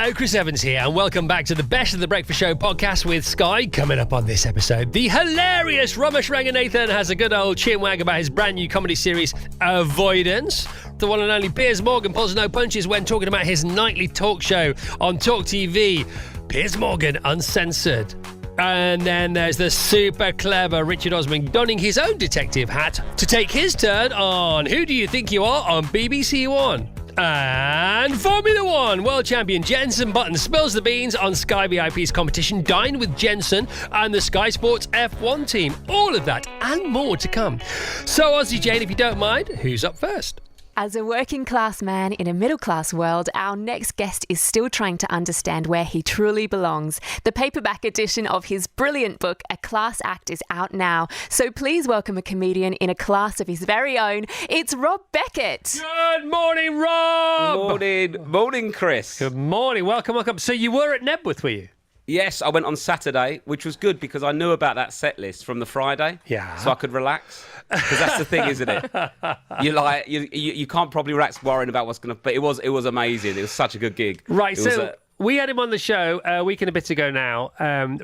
Hello, Chris Evans here, and welcome back to the Best of the Breakfast Show podcast with Sky. Coming up on this episode, the hilarious Romesh Ranganathan has a good old chinwag about his brand new comedy series, Avoidance. The one and only Piers Morgan pulls no punches when talking about his nightly talk show on Talk TV, Piers Morgan Uncensored. And then there's the super clever Richard Osman donning his own detective hat to take his turn on Who Do You Think You Are on BBC One. And Formula One world champion Jenson Button spills the beans on Sky VIP's competition Dine with Jenson and the Sky Sports F1 team. All of that and more to come. So, Aussie Jane, if you don't mind, who's up first? As a working class man in a middle class world, our next guest is still trying to understand where he truly belongs. The paperback edition of his brilliant book, A Class Act, is out now. So please welcome a comedian in a class of his very own. It's Rob Beckett. Good morning, Rob. Morning, Chris. Good morning. Welcome. So you were at Nebworth, were you? Yes, I went on Saturday, which was good because I knew about that set list from the Friday. Yeah. So I could relax. Because that's the thing, isn't it? You can't probably relax worrying about what's going to... But it was amazing. It was such a good gig. Right, we had him on the show a week and a bit ago now,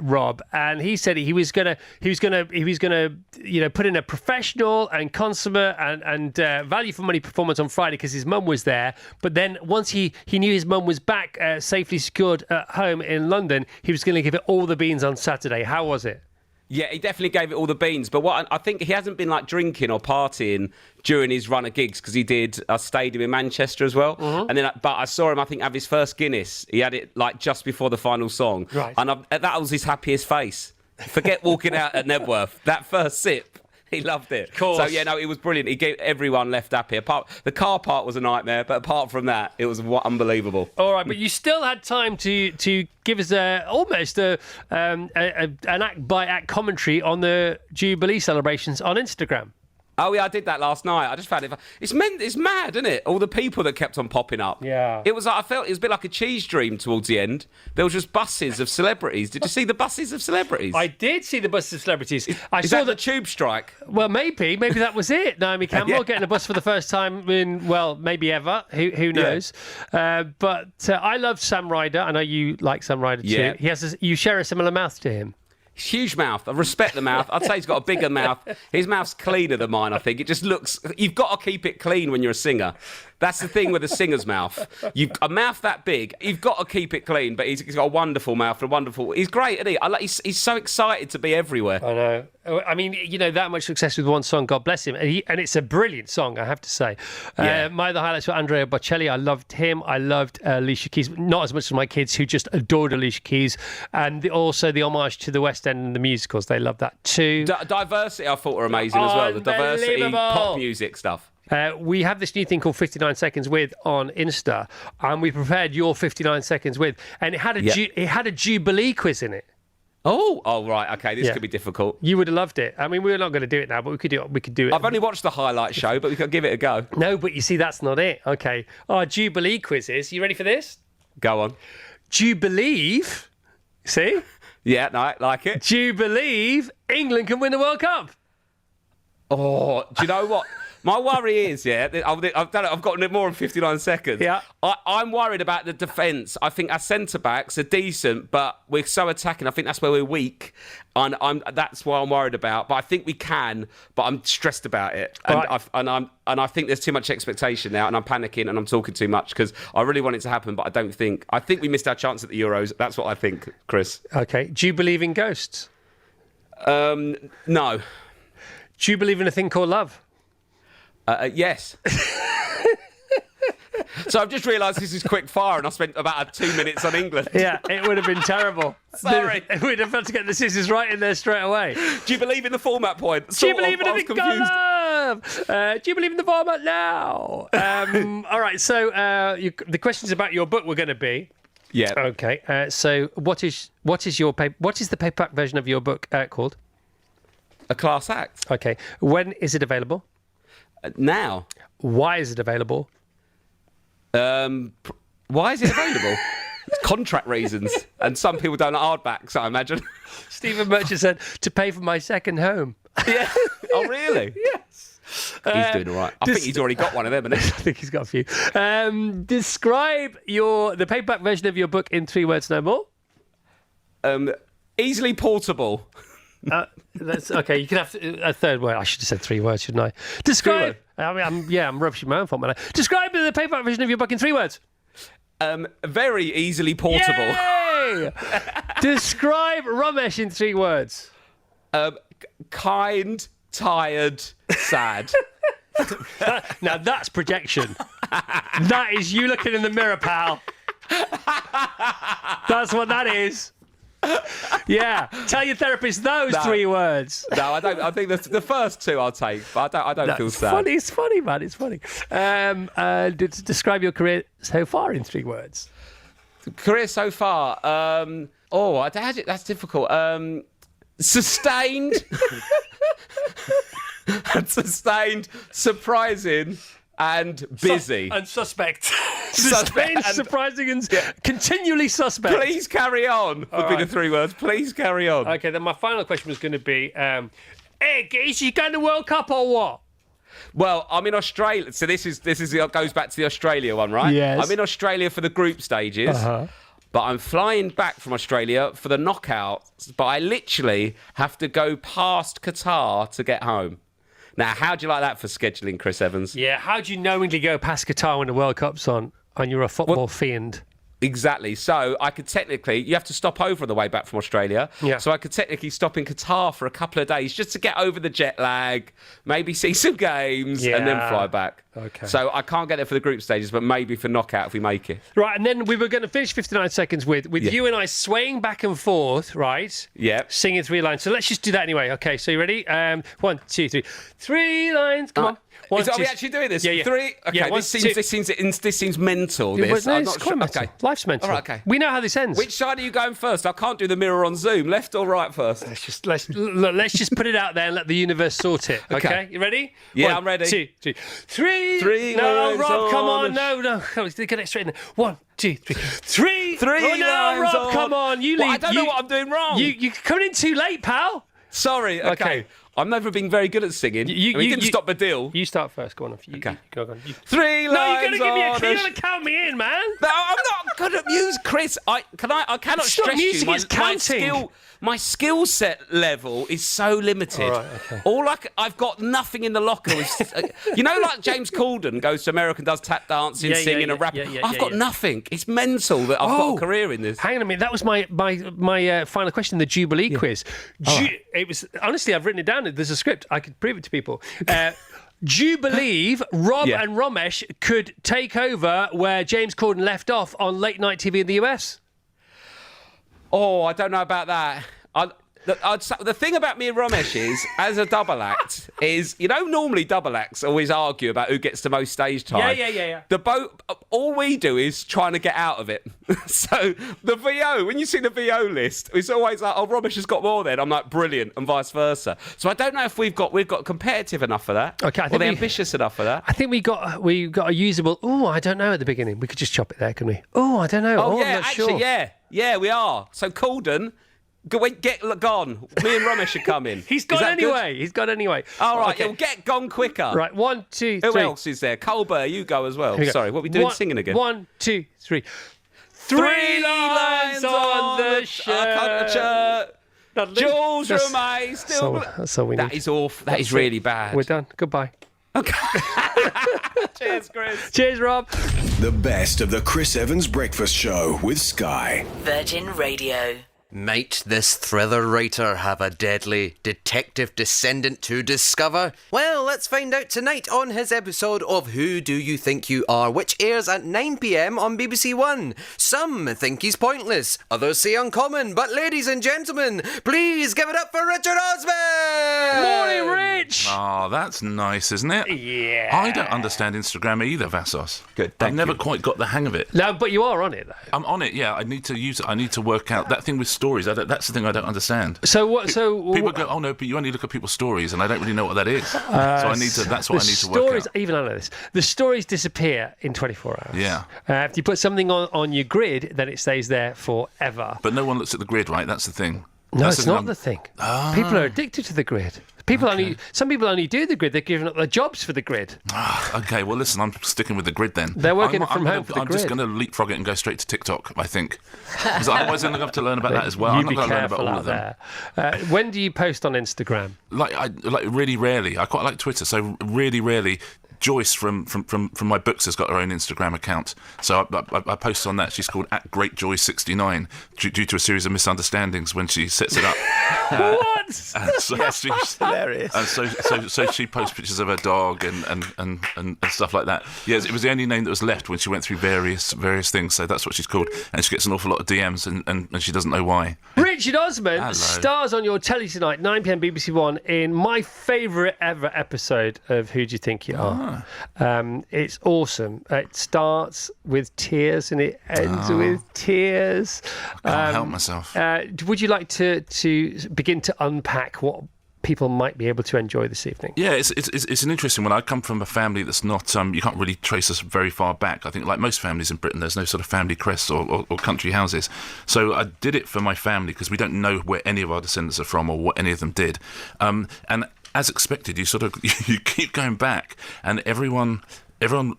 Rob, and he said he was gonna put in a professional and consummate and value for money performance on Friday because his mum was there. But then once he knew his mum was back safely secured at home in London, he was going to give it all the beans on Saturday. How was it? Yeah, he definitely gave it all the beans. But what I think he hasn't been like drinking or partying during his run of gigs because he did a stadium in Manchester as well. Mm-hmm. And then, but I saw him, I think, have his first Guinness. He had it like just before the final song. Right. And that was his happiest face. Forget walking out at Nebworth. That first sip. He loved it. Of course. So, yeah, no, it was brilliant. He gave everyone left happy. The car part was a nightmare, but apart from that, it was unbelievable. All right, but you still had time to give us almost an act-by-act commentary on the Jubilee celebrations on Instagram. Oh, yeah, I did that last night. I just found it... It's mad, isn't it? All the people that kept on popping up. Yeah. It was like, I felt it was a bit like a cheese dream towards the end. There was just buses of celebrities. Did you see the buses of celebrities? I did see the buses of celebrities. Is saw that the tube strike? Well, maybe that was it. Naomi Campbell getting a bus for the first time in, well, maybe ever. Who knows? Yeah. But I love Sam Ryder. I know you like Sam Ryder too. Yeah. You share a similar mouth to him. Huge mouth. I respect the mouth. I'd say he's got a bigger mouth. His mouth's cleaner than mine, I think. It just looks... You've got to keep it clean when you're a singer. That's the thing with a singer's mouth. A mouth that big, you've got to keep it clean, but he's got a wonderful mouth. He's great, isn't he? He's so excited to be everywhere. I know. I mean, that much success with one song, God bless him. And it's a brilliant song, I have to say. Yeah. My other highlights were Andrea Bocelli. I loved him. I loved Alicia Keys. Not as much as my kids, who just adored Alicia Keys. And also the homage to the West End and the musicals. They loved that too. Diversity, I thought, were amazing as well. The diversity, pop music stuff. We have this new thing called 59 Seconds With on Insta, and we prepared your 59 Seconds With, and it had a Jubilee quiz in it. Oh, right, okay, this could be difficult. You would have loved it. I mean, we're not going to do it now, but we could do it. I've only watched the highlight show, but we could give it a go. No, but you see, that's not it. Okay. Our Jubilee quizzes. You ready for this? Go on. Do you believe... See? Yeah, no, I like it. Do you believe England can win the World Cup? Oh, do you know what? My worry is, I've done it. I've got more than 59 seconds. Yeah. I'm worried about the defence. I think our centre-backs are decent, but we're so attacking. I think that's where we're weak. And that's what I'm worried about. But I think we can, but I'm stressed about it. And I think there's too much expectation now, and I'm panicking and I'm talking too much because I really want it to happen, but I don't think. I think we missed our chance at the Euros. That's what I think, Chris. Okay. Do you believe in ghosts? No. Do you believe in a thing called love? Yes. So I've just realised this is quick fire and I spent about 2 minutes on England. Yeah, it would have been terrible. Sorry. We'd have had to get the scissors right in there straight away. Do you believe in the format point? Do you believe in a thing called love? Do you believe in the format now? All right, so the questions about your book were going to be... Yeah. Okay, so what is the paperback version of your book called? A Class Act. Okay, when is it available? Now. Why is it available? Why is it available? Contract reasons. And some people don't like hardbacks, I imagine. Stephen Merchant said, to pay for my second home. Yeah. Oh, really? Yes. He's doing all right. I think he's already got one of them, hasn't I think he's got a few. Describe the paperback version of your book in 3 words, no more. Easily portable. That's okay. You can have a third word. I should have said 3 words, shouldn't I? Describe. I'm rubbish in my own fault, man. Describe the paperback version of your book in 3 words. Very easily portable. Yay! Describe Romesh in 3 words. Kind, tired, sad. Now that's projection. That is you looking in the mirror, pal. That's what that is. Yeah. Tell your therapist those 3 words. No, I don't. I think the first 2 I'll take, but I don't feel sad. It's funny, man. It's funny. Describe your career so far in 3 words. Career so far. That's difficult. Sustained. Sustained, surprising, and busy. And suspect. Sustained, surprising, and continually suspect. Please carry on would be the 3 words. Please carry on. Okay, then my final question was going to be, is you going to World Cup or what? Well, I'm in Australia, so this goes back to the Australia one, right? Yes. I'm in Australia for the group stages. But I'm flying back from Australia for the knockouts, but I literally have to go past Qatar to get home. Now, how do you like that for scheduling, Chris Evans? Yeah, how do you knowingly go past Qatar when the World Cup's on and you're a football fiend? Exactly. So I could technically, you have to stop over on the way back from Australia. Yeah. So I could technically stop in Qatar for a couple of days just to get over the jet lag, maybe see some games, and then fly back. Okay. So I can't get there for the group stages, but maybe for knockout if we make it. Right, and then we were going to finish 59 seconds with you and I swaying back and forth, right? Yeah. Singing 3 lines. So let's just do that anyway. Okay, so you ready? 1, 2, 3. 3 lines. Come on. Are we actually doing this? Yeah. 3. Okay. Yeah, this seems mental. This. I'm It's not quite sure. mental. Okay. Life's mental. All right, okay. We know how this ends. Which side are you going first? I can't do the mirror on Zoom. Left or right first? Let's just put it out there and let the universe sort it. Okay. You ready? Yeah, 1, I'm ready. 2, 3. 3 No, lines Rob, come on. on. No. Get it straight in there. 1, 2, 3. 3 Oh, no, lines Rob, on. come on. You leave. I don't know what I'm doing wrong. You're coming in too late, pal. Sorry. Okay. I've never been very good at singing. We didn't stop Badil. You start first. Go on. Okay. Go on. 3 lines. No, you're going to give me a on key. You're going to count me in, man. No, I'm not good at music, Chris. I cannot It's not stress music, you. it's counting. My skill set level is so limited. All right, okay. I've got nothing in the locker. Like James Corden goes to America and does tap dancing, singing, and rapping. I've got nothing. It's mental that I've got a career in this. Hang on a minute. That was my final question, the Jubilee quiz. It was honestly, I've written it down. There's a script. I could prove it to people. Do you believe Rob and Romesh could take over where James Corden left off on late night TV in the US? Oh, I don't know about that. The thing about me and Romesh is, as a double act, is, normally double acts always argue about who gets the most stage time. Yeah. All we do is trying to get out of it. So the VO, when you see the VO list, it's always like, oh, Romesh has got more then. I'm like, brilliant, and vice versa. So I don't know if we've got competitive enough for that. Okay, I think ambitious enough for that. I think we got a usable. Oh, I don't know at the beginning. We could just chop it there, couldn't we? Oh, I don't know. Oh, yeah, I'm not actually, sure. yeah, we are. So Corden. Get gone. Me and Romesh are coming. He's gone anyway. All right, okay. You'll get gone quicker. Right, 1, 2, 3. Who else is there? Colbert, you go as well. Sorry, what are we doing singing again? 1, 2, 3. 3 lines on the shirt. Jules Romay still. That's all we need. That is awful. That is really bad. We're done. Goodbye. Okay. Cheers, Chris. Cheers, Rob. The best of the Chris Evans Breakfast Show with Sky. Virgin Radio. Might this thriller writer have a deadly detective descendant to discover? Well, let's find out tonight on his episode of Who Do You Think You Are, which airs at 9 p.m. on BBC One. Some think he's pointless, others say uncommon, but ladies and gentlemen, please give it up for Richard Osman! Morning, Rich! Oh, that's nice, isn't it? Yeah. I don't understand Instagram either, Vassos. Good, I've never quite got the hang of it. No, but you are on it, though. I'm on it, yeah. I need to use it. I need to work out that thing with stories. That's the thing I don't understand. So what? People go, oh no, but you only look at people's stories, and I don't really know what that is. So I need to. That's what I need to work out. Even I know this. The stories disappear in 24 hours. Yeah. If you put something on your grid, then it stays there forever. But no one looks at the grid, right? That's the thing. No, it's not the thing. People are addicted to the grid. Some people only do the grid. They're giving up their jobs for the grid. Okay, well, listen, I'm sticking with the grid then. They're working from home for the I'm grid. just going to leapfrog it and go straight to TikTok, I think. Because otherwise I'm going to have to learn about that as well. You I'm not be going to learn about careful all out of them. there. When do you post on Instagram? Like really rarely. I quite like Twitter, so really rarely. Joyce from my books has got her own Instagram account, so I post on that. She's called @GreatJoy69 due to a series of misunderstandings when she sets it up. What? So she's Hilarious. And so she posts pictures of her dog and stuff like that. Yes, it was the only name that was left when she went through various things. So that's what she's called, and she gets an awful lot of DMs, and she doesn't know why. Richard Osman Hello. stars on your telly tonight, 9 p.m. BBC One, in my favourite ever episode of Who Do You Think You Are? It's awesome. It starts with tears and it ends with tears. I can't help myself. Would you like to begin to unpack what people might be able to enjoy this evening? Yeah, it's an interesting one. I come from a family that's not, you can't really trace us very far back. I think like most families in Britain, there's no sort of family crests or country houses. So I did it for my family because we don't know where any of our descendants are from or what any of them did. And as expected, you keep going back, and everyone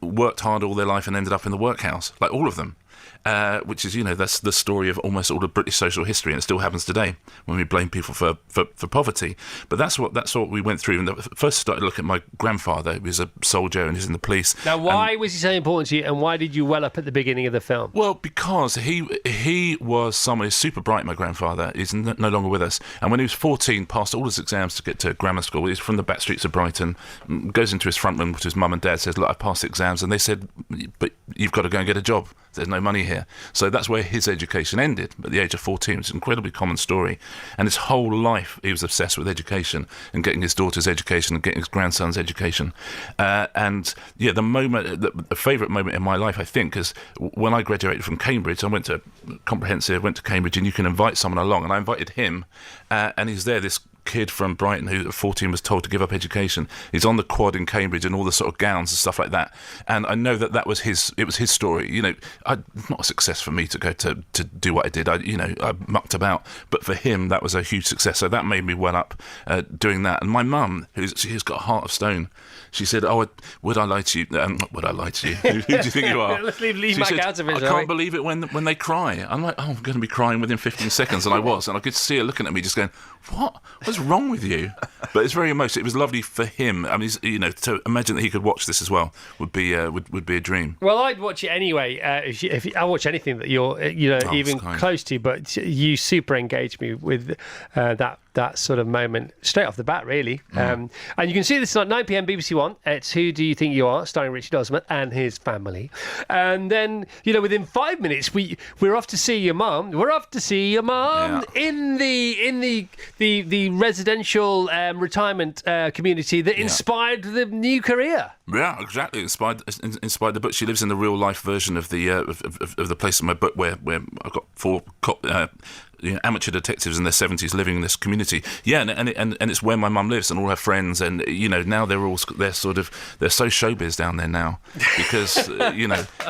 worked hard all their life and ended up in the workhouse, like all of them. Which is, that's the story of almost all of British social history, and it still happens today when we blame people for poverty. But that's what we went through. And first started to look at my grandfather, who was a soldier and he's in the police. Now, why was he so important to you, and why did you well up at the beginning of the film? Well, because he was someone who's super bright, my grandfather. He's no longer with us. And when he was 14, passed all his exams to get to grammar school. He's from the back streets of Brighton, goes into his front room to his mum and dad, says, look, I've passed the exams. And they said, but you've got to go and get a job. There's no money here. So that's where his education ended at the age of 14. It's an incredibly common story. And his whole life, he was obsessed with education and getting his daughter's education and getting his grandson's education. The favourite moment in my life, I think, is when I graduated from Cambridge. I went to comprehensive, went to Cambridge, and you can invite someone along. And I invited him, and he's there, this kid from Brighton who at 14 was told to give up education. He's on the quad in Cambridge and all the sort of gowns and stuff like that. And I know that was his story. Not a success for me to go to do what I did. I mucked about, but for him that was a huge success. So that made me well up doing that. And my mum, who's got a heart of stone, she said, "Oh, would I lie to you? Would I lie to you? Who do you think you are?" Let's leave She Mac said, out of it. I can't believe it when they cry. I'm like, I'm going to be crying within 15 seconds, and I was, and I could see her looking at me, just going, What's wrong with you? But it's very emotional. It was lovely for him. I mean, to imagine that he could watch this as well would be a dream. Well, I'd watch it anyway. If I watch anything that you're, even close to, but you super engaged me with that sort of moment straight off the bat, really. And you can see this at 9 p.m. BBC One. It's Who Do You Think You Are, starring Richard Osman and his family. And then, within 5 minutes, we're off to see your mum. We're off to see your mum in the residential retirement community that inspired the new career. Yeah, exactly. Inspired the book. She lives in the real life version of the of the place in my book where I've got 4 amateur detectives in their 70s living in this community. Yeah, and it's where my mum lives and all her friends, and now they're so showbiz down there now because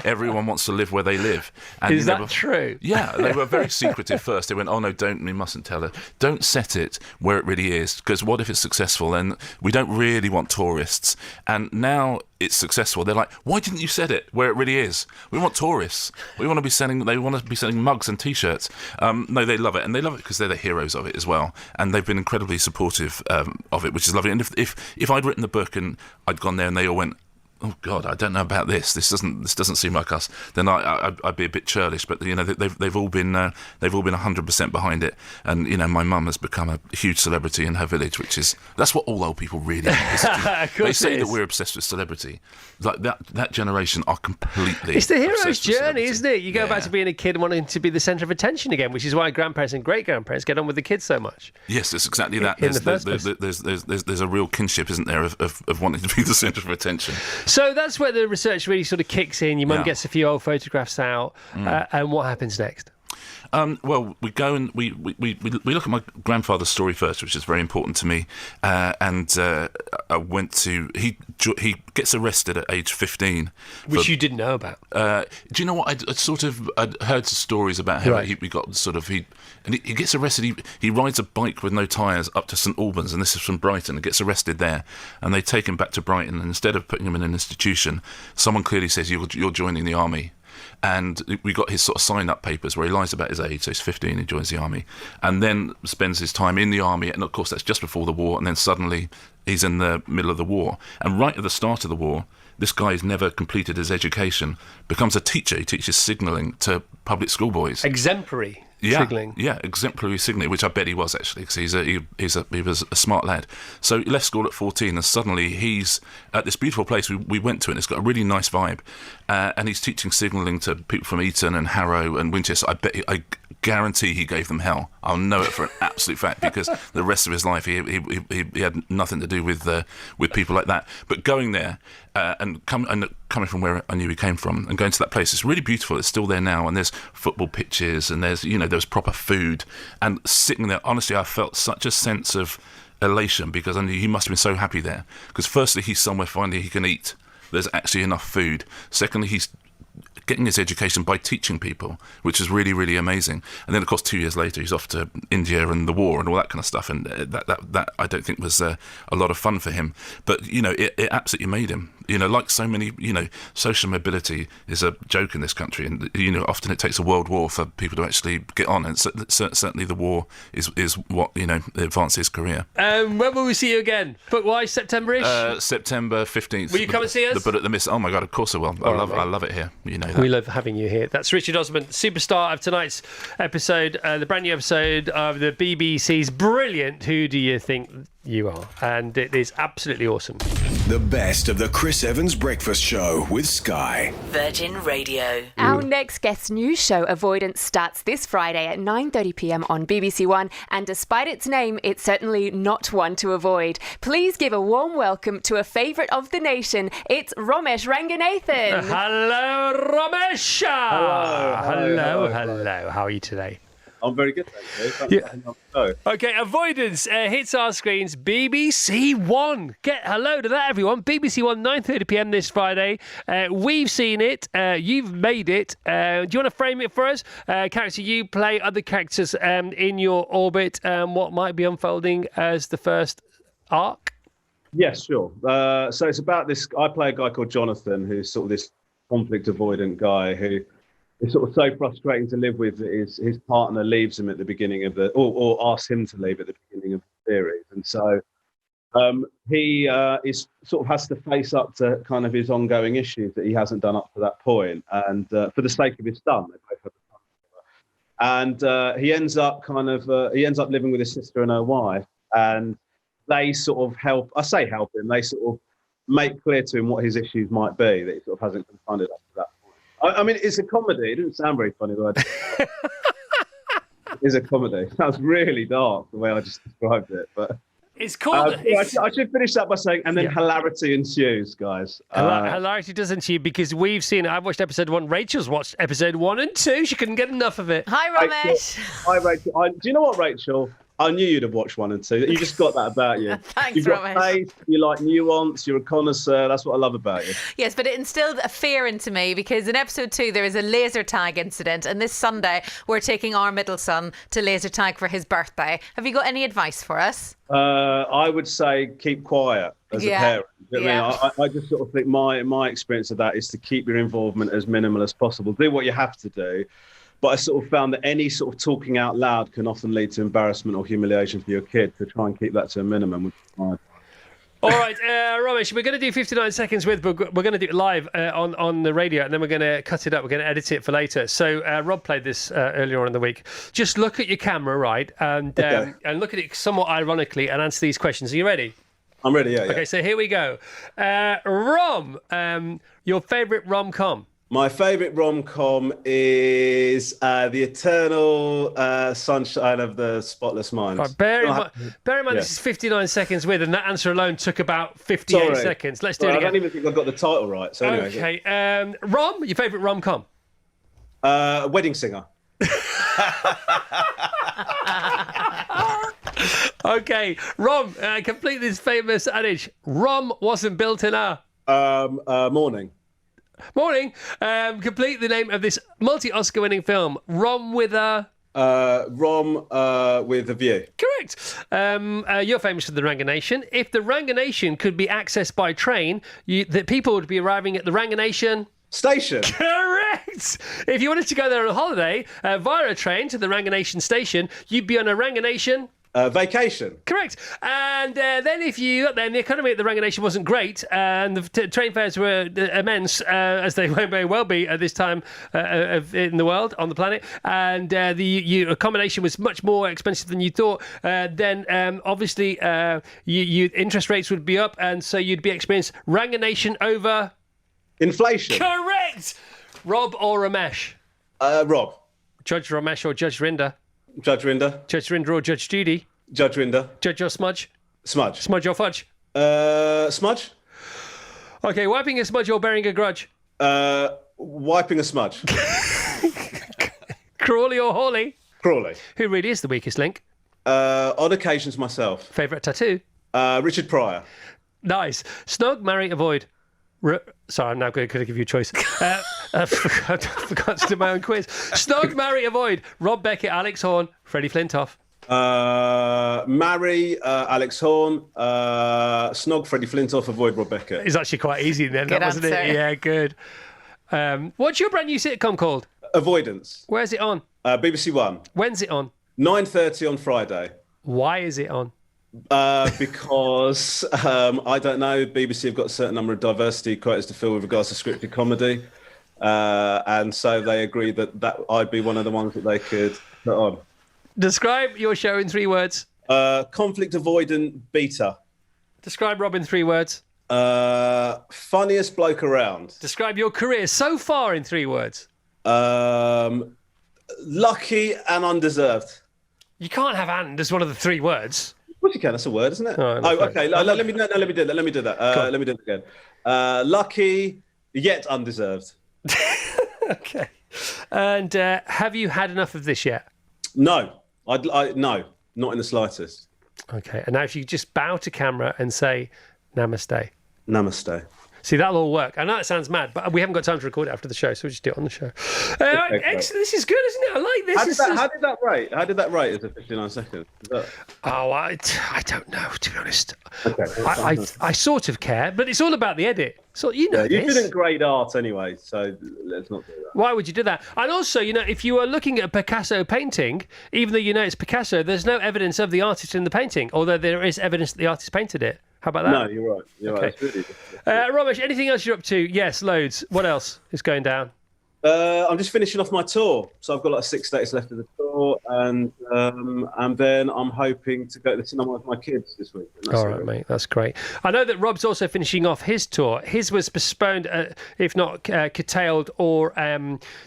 everyone wants to live where they live. And, Is that true? Yeah, they were very secretive first. They went, "Oh no, we mustn't tell her. Don't set it where it really is, because what if it's successful? And we don't really want tourists." And now it's successful. They're like, "Why didn't you set it where it really is? We want tourists. They want to be selling mugs and T-shirts." No, they love it, and they love it because they're the heroes of it as well, and they've been incredibly supportive of it, which is lovely. And if I'd written the book and I'd gone there and they all went, "Oh God, I don't know about this. This doesn't seem like us," then I'd be a bit churlish. But they've all been 100% behind it, and my mum has become a huge celebrity in her village, that's what all old people really are. They say that we're obsessed with celebrity. Like that generation are completely. It's the hero's obsessed with journey, isn't it? You go back to being a kid and wanting to be the centre of attention again, which is why grandparents and great grandparents get on with the kids so much. Yes, it's exactly that. There's a real kinship, isn't there, of wanting to be the centre of attention. So that's where the research really sort of kicks in. Your mum gets a few old photographs out, and what happens next? Well, we go and we look at my grandfather's story first, which is very important to me. I went to he gets arrested at age 15, which you didn't know about. Do you know what? I'd heard stories about how Right. he gets arrested. He rides a bike with no tyres up to St Albans, and this is from Brighton. And gets arrested there, and they take him back to Brighton. And instead of putting him in an institution, someone clearly says you're joining the army. And we got his sort of sign-up papers where he lies about his age, so he's 15, he joins the army, and then spends his time in the army, and of course that's just before the war, and then suddenly he's in the middle of the war. And right at the start of the war, this guy has never completed his education, becomes a teacher. He teaches signalling to public school boys. Exemplary signalling. Yeah, exemplary signalling, which I bet he was actually, because he was a smart lad. So he left school at 14, and suddenly he's at this beautiful place we went to, and it's got a really nice vibe. And he's teaching signalling to people from Eton and Harrow and Winchester. I guarantee he gave them hell. I'll know it for an absolute fact, because the rest of his life he had nothing to do with people like that. But going there and coming from where I knew he came from, and going to that place, it's really beautiful. It's still there now, and there's football pitches, and there was proper food. And sitting there, honestly, I felt such a sense of elation, because I knew he must have been so happy there. Because firstly, he's somewhere finally he can eat. There's actually enough food. Secondly, he's getting his education by teaching people, which is really, really amazing. And then, of course, 2 years later, he's off to India and the war and all that kind of stuff. And that I don't think was a lot of fun for him. But, it absolutely made him. Like so many, social mobility is a joke in this country. And, often it takes a world war for people to actually get on. And certainly the war is what, advances his career. When will we see you again? Book-wise, September-ish? September 15th. Will you come and see us? But at the Miss. Oh, my God, of course I will. I love it here. That. We love having you here. That's Richard Osman, superstar of tonight's episode, the brand new episode of the BBC's brilliant Who Do You Think You Are? And it is absolutely awesome. The best of the Chris Evans Breakfast Show with Sky. Virgin Radio. Our next guest news show, Avoidance, starts this Friday at 9:30pm on BBC One, and despite its name, it's certainly not one to avoid. Please give a warm welcome to a favourite of the nation. It's Romesh Ranganathan. Hello, Romesh. Hello. How are you today? I'm very good, thank you. Okay, Avoidance hits our screens. BBC One. Get hello to that, everyone. BBC One, 9:30pm this Friday. We've seen it. You've made it. Do you want to frame it for us? Character you play, other characters in your orbit, what might be unfolding as the first arc? Yes, sure. So it's about this. I play a guy called Jonathan, who's sort of this conflict avoidant guy who is sort of so frustrating to live with that his partner leaves him at the beginning of or asks him to leave at the beginning of the series. And so he is sort of has to face up to kind of his ongoing issues that he hasn't done up to that point. And for the sake of his son, they both have a son together. And he ends up living with his sister and her wife. And they sort of help him. They sort of make clear to him what his issues might be that he sort of hasn't confronted up to that point. I mean, it's a comedy. It didn't sound very funny, though. It is a comedy. It sounds really dark the way I just described it. But it's called. I should finish that by saying, and then hilarity ensues, guys. Hilarity does ensue because we've seen. I've watched episode 1. Rachel's watched episode 1 and 2. She couldn't get enough of it. Hi, Romesh. Hi, Rachel. Do you know what, Rachel? I knew you'd have watched 1 and 2. You just got that about you. Thanks, You've got Romesh. taste, you like nuance, you're a connoisseur. That's what I love about you. Yes, but it instilled a fear into me because in episode 2 there is a laser tag incident, and this Sunday we're taking our middle son to laser tag for his birthday. Have you got any advice for us? I would say keep quiet as a parent. You know what I mean? I just sort of think my experience of that is to keep your involvement as minimal as possible. Do what you have to do. But I sort of found that any sort of talking out loud can often lead to embarrassment or humiliation for your kid. To try and keep that to a minimum. All right, Romesh, we're going to do 59 seconds with, but we're going to do it live on the radio, and then we're going to cut it up. We're going to edit it for later. So Rob played this earlier on in the week. Just look at your camera, right, and look at it somewhat ironically, and answer these questions. Are you ready? I'm ready, yeah. Okay, so here we go. Rom, your favourite rom-com? My favourite rom-com is The Eternal Sunshine of the Spotless Mind. Right, bear in mind this is 59 seconds with, and that answer alone took about 58 seconds. Let's do it again. I don't even think I got the title right. So anyway, okay, Rom, your favourite rom-com? Wedding Singer. Okay, Rom, complete this famous adage. Rom wasn't built in a... Morning. Morning. Complete the name of this multi-Oscar winning film. Rom with a... Rom with a view. Correct. You're famous for the Ranganation. If the Ranganation could be accessed by train, the people would be arriving at the Ranganation... Station. Correct. If you wanted to go there on a holiday via a train to the Ranganation station, you'd be on a Ranganation... Vacation. Correct. And then if you got there and the economy at the Ranganation wasn't great and the train fares were immense, as they may very well be at this time in the world, on the planet, and the accommodation was much more expensive than you thought, then obviously interest rates would be up, and so you'd be experiencing Ranganation over... Inflation. Correct. Rob or Romesh? Rob. Judge Romesh or Judge Rinder? Judge Rinder. Judge Rinder or Judge Judy? Judge Rinder. Judge or Smudge? Smudge. Smudge or Fudge? Smudge. Okay, wiping a smudge or bearing a grudge? Wiping a smudge. Crawley or Hawley? Crawley. Who really is the weakest link? On occasions, myself. Favourite tattoo? Richard Pryor. Nice. Snog, marry, avoid? Sorry, I'm now going to give you a choice. I forgot to do my own quiz. Snog, marry, avoid? Rob Beckett, Alex Horne, Freddie Flintoff. Marry Alex Horne. Snog Freddie Flintoff. Avoid Rob Beckett. It's actually quite easy then, Good wasn't answer. it? Yeah, good. What's your brand new sitcom called? Avoidance. Where's it on? BBC One. When's it on? 9:30 on Friday. Why is it on? Because I don't know. BBC have got a certain number of diversity quotas to fill with regards to scripted comedy, and so they agreed that I'd be one of the ones that they could put on. Describe your show in 3 words. Conflict avoidant beta. Describe Rob in 3 words. Funniest bloke around. Describe your career so far in 3 words. Lucky and undeserved. You can't have "and" as one of the 3 words. Of course you can. That's a word, isn't it? Oh, no, okay. Let me do that. Let me do that. Let me do it again. Lucky yet undeserved. Okay. And have you had enough of this yet? No. No, not in the slightest. Okay. And now if you just bow to camera and say namaste. Namaste. See, that'll all work. I know it sounds mad, but we haven't got time to record it after the show, so we'll just do it on the show. Excellent. This is good, isn't it? I like this. How did that rate? How did that rate as a 59 seconds? Oh, I don't know, to be honest. Okay. I sort of care, but it's all about the edit. So you know you this. didn't grade art anyway, so let's not do that. Why would you do that? And also, if you are looking at a Picasso painting, even though you know it's Picasso, there's no evidence of the artist in the painting, although there is evidence that the artist painted it. How about that? No, you're right. You're right. That's really Romesh, anything else you're up to? Yes, loads. What else is going down? I'm just finishing off my tour, so I've got 6 days left of the tour, and then I'm hoping to go to the cinema with my kids this week. All right, mate, that's great. I know that Rob's also finishing off his tour. His was postponed, if not curtailed, or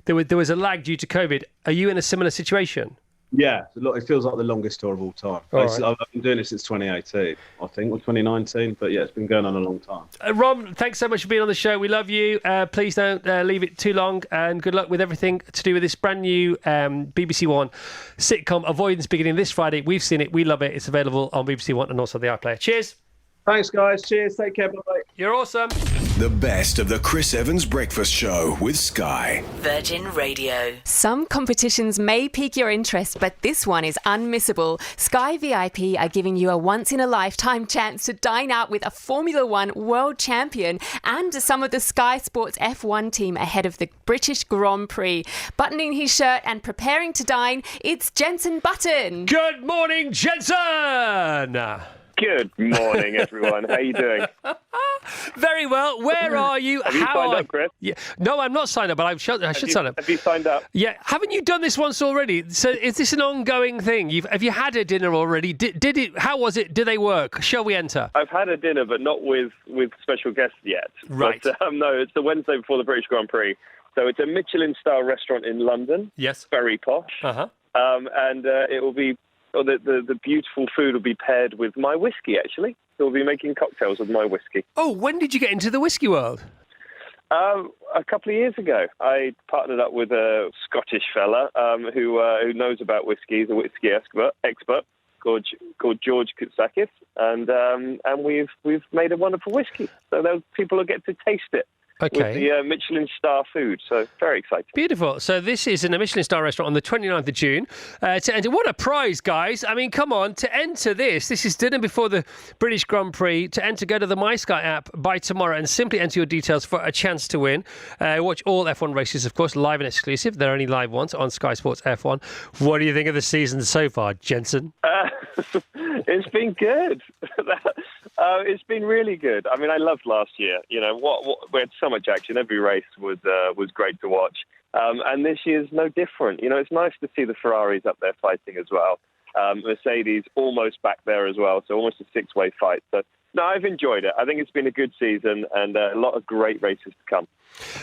there was a lag due to COVID. Are you in a similar situation? Yeah, it feels like the longest tour of all time. Right. I've been doing it since 2018, I think, or 2019. But yeah, it's been going on a long time. Rob, thanks so much for being on the show. We love you. Please don't leave it too long. And good luck with everything to do with this brand new BBC One sitcom, Avoidance, beginning this Friday. We've seen it. We love it. It's available on BBC One and also the iPlayer. Cheers. Thanks, guys. Cheers. Take care. Bye-bye. You're awesome. The best of the Chris Evans Breakfast Show with Sky. Virgin Radio. Some competitions may pique your interest, but this one is unmissable. Sky VIP are giving you a once-in-a-lifetime chance to dine out with a Formula One world champion and some of the Sky Sports F1 team ahead of the British Grand Prix. Buttoning his shirt and preparing to dine, it's Jensen Button. Good morning, Jensen. Good morning, everyone. How are you doing? Very well. Where are you? Have you signed up, Chris? Yeah. No, I'm not signed up, but I should sign up. Have you signed up? Yeah. Haven't you done this once already? So is this an ongoing thing? Have you had a dinner already? Did it? How was it? Do they work? Shall we enter? I've had a dinner, but not with special guests yet. Right. But, no, it's the Wednesday before the British Grand Prix. So it's a Michelin-star restaurant in London. Yes. Very posh. Uh-huh. And it will be... the beautiful food will be paired with my whiskey, actually. So we'll be making cocktails with my whiskey. Oh, when did you get into the whiskey world? A couple of years ago, I partnered up with a Scottish fella who knows about whiskey. He's a whiskey expert called George Koutsakis, and we've made a wonderful whiskey. So those people will get to taste it. Okay. With the Michelin star food, so very exciting. Beautiful. So this is in a Michelin star restaurant on the 29th of June. To enter, what a prize, guys. I mean, come on, to enter this is dinner before the British Grand Prix. To enter, go to the My Sky app by tomorrow and simply enter your details for a chance to win. Watch all F1 races, of course, live and exclusive. They're only live once on Sky Sports F1. What do you think of the season so far, Jensen? It's been good. It's been really good. I mean, I loved last year. You know, we had so much action. Every race was great to watch. And this year's no different. You know, it's nice to see the Ferraris up there fighting as well. Mercedes almost back there as well. So almost a six-way fight. So, no, I've enjoyed it. I think it's been a good season and a lot of great races to come.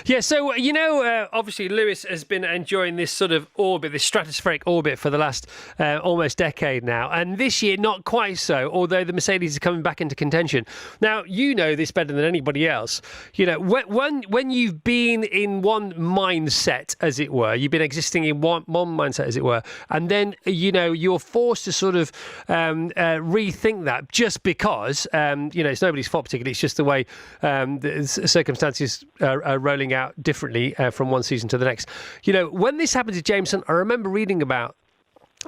Yeah, so, you know, obviously Lewis has been enjoying this sort of orbit, this stratospheric orbit for the last almost decade now. And this year, not quite so, although the Mercedes are coming back into contention. Now, you know this better than anybody else. You know, when you've been in one mindset, as it were, you've been existing in one mindset, as it were, and then, you know, you're forced to sort of rethink that just because, you know, it's nobody's fault particularly. It's just the way the circumstances are rolling out differently from one season to the next. You know, when this happened to Jameson, I remember reading about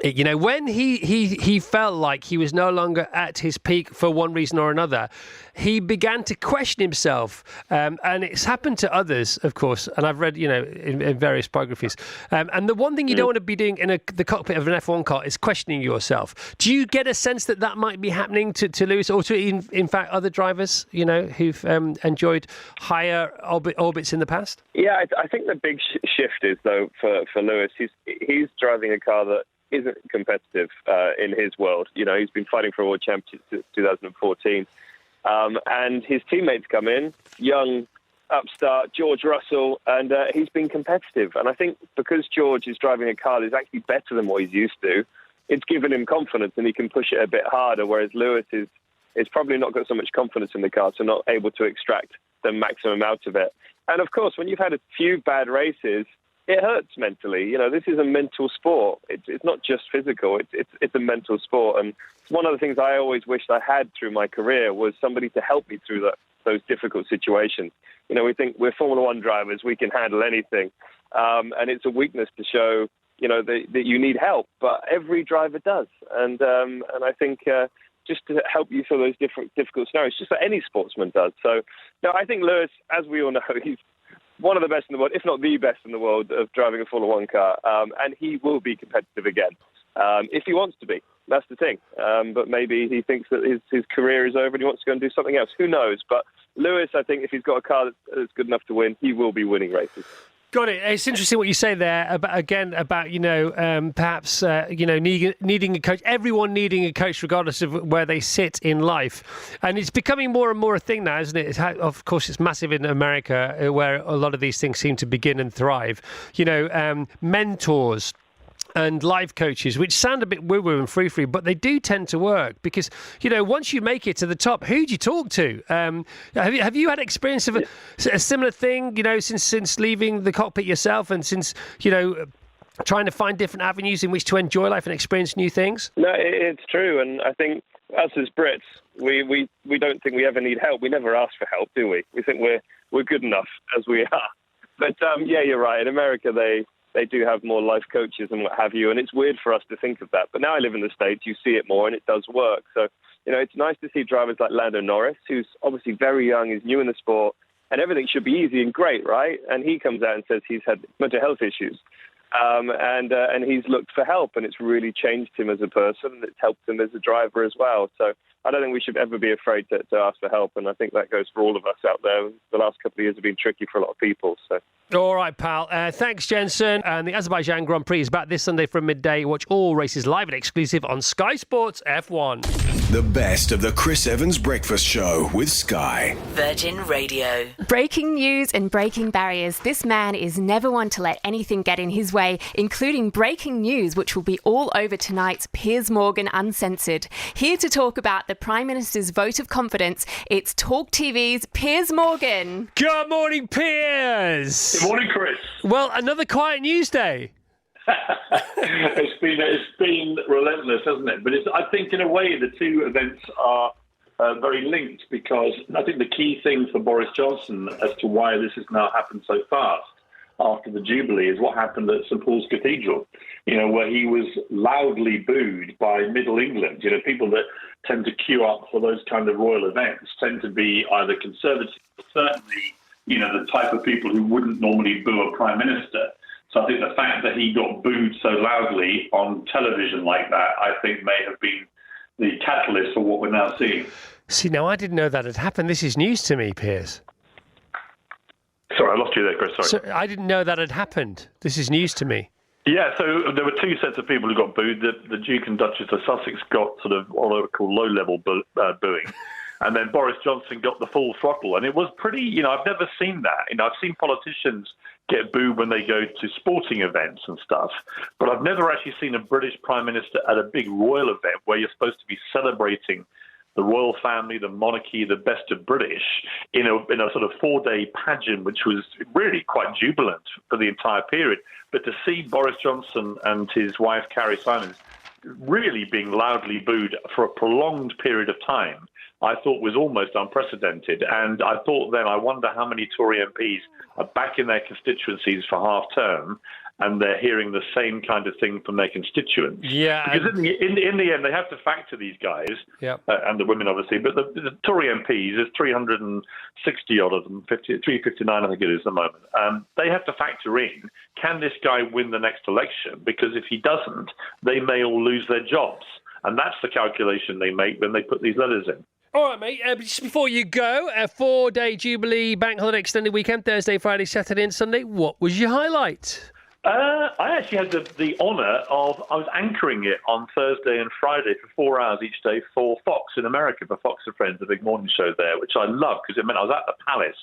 it, you know, when he felt like he was no longer at his peak for one reason or another, he began to question himself. And it's happened to others, of course, and I've read, you know, in various biographies. And the one thing you don't want to be doing in the cockpit of an F1 car is questioning yourself. Do you get a sense that might be happening to Lewis or to, in fact, other drivers, you know, who've enjoyed higher orbits in the past? Yeah, I think the big shift is, though, for Lewis, he's driving a car that isn't competitive in his world. You know, he's been fighting for a world championship since 2014. And his teammates come in, young upstart George Russell, and he's been competitive. And I think because George is driving a car that's actually better than what he's used to, it's given him confidence and he can push it a bit harder, whereas Lewis is probably not got so much confidence in the car, so not able to extract the maximum out of it. And of course, when you've had a few bad races, it hurts mentally. You know, this is a mental sport. It's not just physical. It's a mental sport. And it's one of the things I always wished I had through my career was somebody to help me through those difficult situations. You know, we think we're Formula One drivers. We can handle anything. And it's a weakness to show, you know, that you need help. But every driver does. And I think just to help you through those difficult scenarios, just like any sportsman does. So, no, I think Lewis, as we all know, he's one of the best in the world, if not the best in the world, of driving a Formula One car. And he will be competitive again, if he wants to be. That's the thing. But maybe he thinks that his career is over and he wants to go and do something else. Who knows? But Lewis, I think, if he's got a car that's good enough to win, he will be winning races. Got it. It's interesting what you say there about you know, perhaps you know, needing a coach. Everyone needing a coach, regardless of where they sit in life, and it's becoming more and more a thing now, isn't it? Of course, it's massive in America, where a lot of these things seem to begin and thrive. You know, mentors and life coaches, which sound a bit woo-woo and free-free, but they do tend to work because, you know, once you make it to the top, who do you talk to? Have you had experience of a similar thing, you know, since leaving the cockpit yourself and since, you know, trying to find different avenues in which to enjoy life and experience new things? No, it's true. And I think us as Brits, we don't think we ever need help. We never ask for help, do we? We think we're good enough as we are. But, yeah, you're right. In America, they do have more life coaches and what have you, and it's weird for us to think of that. But now I live in the States, you see it more, and it does work. So, you know, it's nice to see drivers like Lando Norris, who's obviously very young, is new in the sport, and everything should be easy and great, right? And he comes out and says he's had mental health issues. And he's looked for help, and it's really changed him as a person, and it's helped him as a driver as well. So I don't think we should ever be afraid to ask for help, and I think that goes for all of us out there. The last couple of years have been tricky for a lot of people. So. All right, pal. Thanks, Jensen. And the Azerbaijan Grand Prix is back this Sunday from midday. Watch all races live and exclusive on Sky Sports F1. The best of the Chris Evans Breakfast Show with Sky. Virgin Radio. Breaking news and breaking barriers. This man is never one to let anything get in his way, including breaking news, which will be all over tonight's Piers Morgan Uncensored. Here to talk about the Prime Minister's vote of confidence, it's Talk TV's Piers Morgan. Good morning, Piers. Good morning, Chris. Well, another quiet news day. It's been relentless, hasn't it? But I think in a way the two events are very linked, because I think the key thing for Boris Johnson as to why this has now happened so fast after the Jubilee is what happened at St Paul's Cathedral, where he was loudly booed by Middle England. People that tend to queue up for those kind of royal events tend to be either conservative or certainly, the type of people who wouldn't normally boo a prime minister. So I think the fact that he got booed so loudly on television like that, I think may have been the catalyst for what we're now seeing. See, now I didn't know that had happened. This is news to me, Piers. Sorry, I lost you there, Chris. Sorry. So I didn't know that had happened. This is news to me. Yeah, so there were two sets of people who got booed. The Duke and Duchess of Sussex got sort of what I would call low-level booing. And then Boris Johnson got the full throttle. And it was pretty, I've never seen that. I've seen politicians get booed when they go to sporting events and stuff. But I've never actually seen a British Prime Minister at a big royal event where you're supposed to be celebrating the royal family, the monarchy, the best of British, in a sort of 4-day pageant, which was really quite jubilant for the entire period. But to see Boris Johnson and his wife, Carrie Simons, really being loudly booed for a prolonged period of time, I thought was almost unprecedented. And I thought then, I wonder how many Tory MPs are back in their constituencies for half term and they're hearing the same kind of thing from their constituents. Yeah. Because in the end, they have to factor these guys, and the women obviously, but the Tory MPs, there's 360 odd of them, 359 I think it is at the moment. They have to factor in, can this guy win the next election? Because if he doesn't, they may all lose their jobs. And that's the calculation they make when they put these letters in. All right, mate. Just before you go, a 4-day Jubilee bank holiday extended weekend, Thursday, Friday, Saturday and Sunday. What was your highlight? I actually had the honour of, I was anchoring it on Thursday and Friday for 4 hours each day for Fox in America, for Fox and Friends, the big morning show there, which I loved because it meant I was at the Palace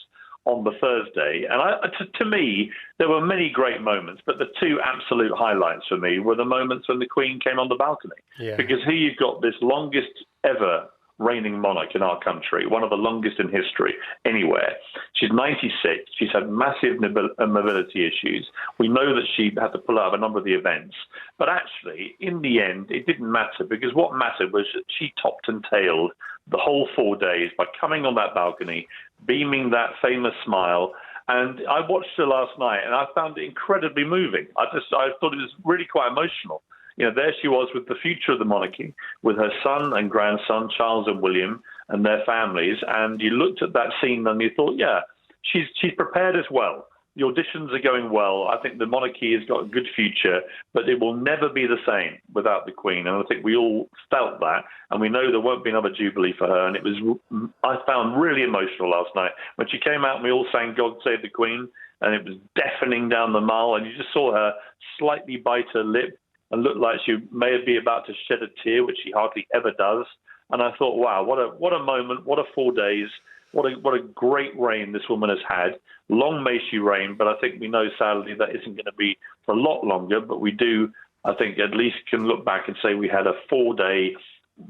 on the Thursday. And to me, there were many great moments, but the two absolute highlights for me were the moments when the Queen came on the balcony. Yeah. Because here you've got this longest ever reigning monarch in our country, one of the longest in history anywhere. She's 96. She's had massive mobility issues. We know that she had to pull out of a number of the events. But actually, in the end, it didn't matter, because what mattered was that she topped and tailed the whole 4 days by coming on that balcony, beaming that famous smile. And I watched her last night, and I found it incredibly moving. I thought it was really quite emotional. There she was with the future of the monarchy, with her son and grandson, Charles and William, and their families. And you looked at that scene and you thought, yeah, she's prepared as well. The auditions are going well. I think the monarchy has got a good future, but it will never be the same without the Queen. And I think we all felt that. And we know there won't be another Jubilee for her. And it was, I found really emotional last night. When she came out and we all sang God Save the Queen, and it was deafening down the mall, and you just saw her slightly bite her lip and looked like she may be about to shed a tear, which she hardly ever does. And I thought, wow, what a moment, what a 4 days, what a great reign this woman has had. Long may she reign, but I think we know sadly that isn't going to be for a lot longer. But we do, I think, at least can look back and say we had a 4-day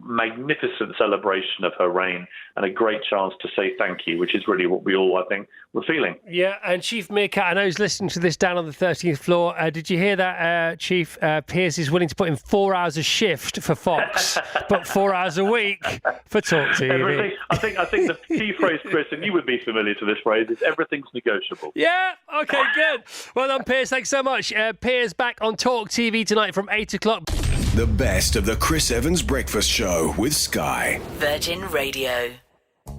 magnificent celebration of her reign and a great chance to say thank you, which is really what we all, I think, were feeling. Yeah, and Chief Meerkat, I know he's listening to this down on the 13th floor. Did you hear that, Chief? Piers is willing to put in 4 hours a shift for Fox, but 4 hours a week for Talk TV. I think the key phrase, Chris, and you would be familiar to this phrase, is everything's negotiable. Yeah, okay, good. Well done, Piers. Thanks so much. Piers back on Talk TV tonight from 8 o'clock. The best of the Chris Evans Breakfast Show with Sky. Virgin Radio.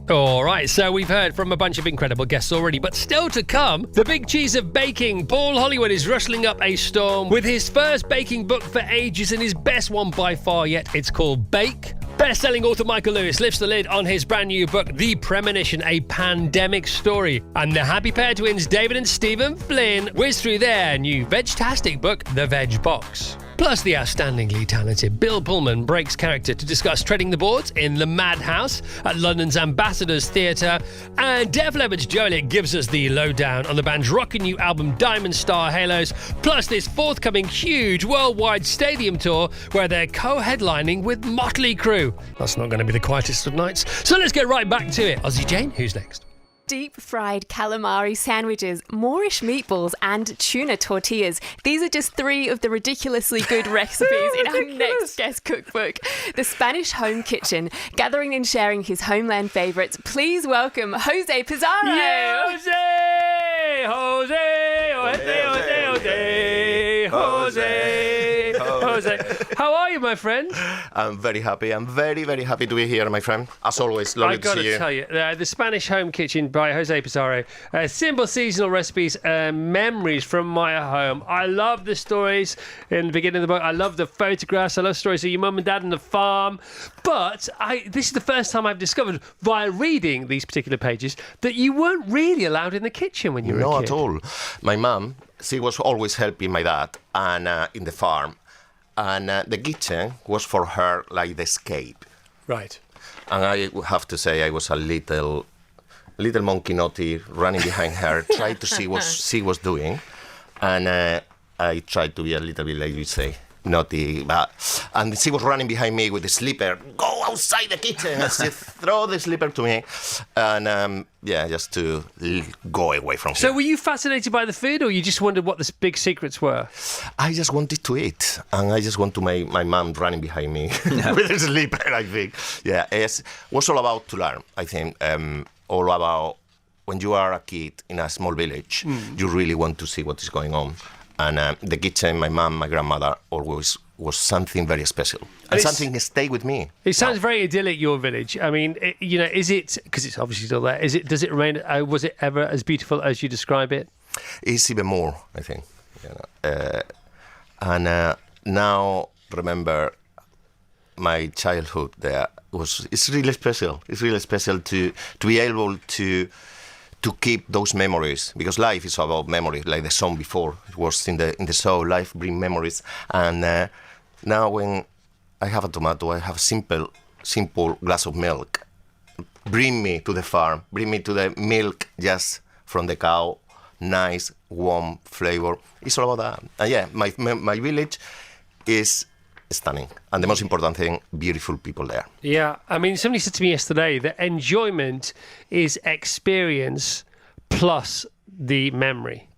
All right, so we've heard from a bunch of incredible guests already, but still to come, the big cheese of baking. Paul Hollywood is rustling up a storm with his first baking book for ages and his best one by far yet. It's called Bake. Best-selling author Michael Lewis lifts the lid on his brand new book, The Premonition, a pandemic story. And the happy pair twins, David and Stephen Flynn, whiz through their new veg-tastic book, The Veg Box. Plus, the outstandingly talented Bill Pullman breaks character to discuss treading the boards in the Madhouse at London's Ambassadors Theatre. And Def Leppard's Joliet gives us the lowdown on the band's rockin' new album Diamond Star Halos. Plus, this forthcoming huge worldwide stadium tour where they're co-headlining with Motley Crue. That's not going to be the quietest of nights. So let's get right back to it. Aussie Jane, who's next? Deep fried calamari sandwiches, Moorish meatballs, and tuna tortillas. These are just 3 of the ridiculously good recipes in our next guest cookbook. The Spanish Home Kitchen, gathering and sharing his homeland favourites. Please welcome Jose Pizarro. Yeah, Jose! Jose! Jose! Jose! Jose! Jose! How are you, my friend? I'm very happy. I'm very, very happy to be here, my friend. As always, lovely to see you. I got to tell you, the Spanish Home Kitchen by Jose Pizarro. Simple seasonal recipes, memories from my home. I love the stories in the beginning of the book. I love the photographs. I love stories of your mum and dad and the farm. But this is the first time I've discovered, via reading these particular pages, that you weren't really allowed in the kitchen when you were a kid. Not at all. My mum, she was always helping my dad and in the farm. And the kitchen was for her like the escape. Right. And I have to say I was a little monkey naughty running behind her, trying to see what she was doing. And I tried to be a little bit, like you say, naughty. And she was running behind me with the slipper. Go outside the kitchen! And she throw the slipper to me. And just to go away from her. So were you fascinated by the food, or you just wondered what the big secrets were? I just wanted to eat. And I just want to make my mom running behind me with the slipper, I think. Yeah, it was all about to learn, I think. All about when you are a kid in a small village, you really want to see what is going on. And the kitchen, my mom, my grandmother, always was something very special. And something that stayed with me. It sounds very idyllic, your village. I mean, is it, because it's obviously still there, does it remain, was it ever as beautiful as you describe it? It's even more, I think. And now, remember, my childhood there it's really special. It's really special to be able to keep those memories, because life is about memories, like the song before. It was in the show, life brings memories. And now when I have a tomato, I have a simple glass of milk. Bring me to the farm, bring me to the milk just from the cow, nice, warm flavor. It's all about that. And my village is stunning. And the most important thing, beautiful people there. Yeah, I mean, somebody said to me yesterday that enjoyment is experience plus the memory.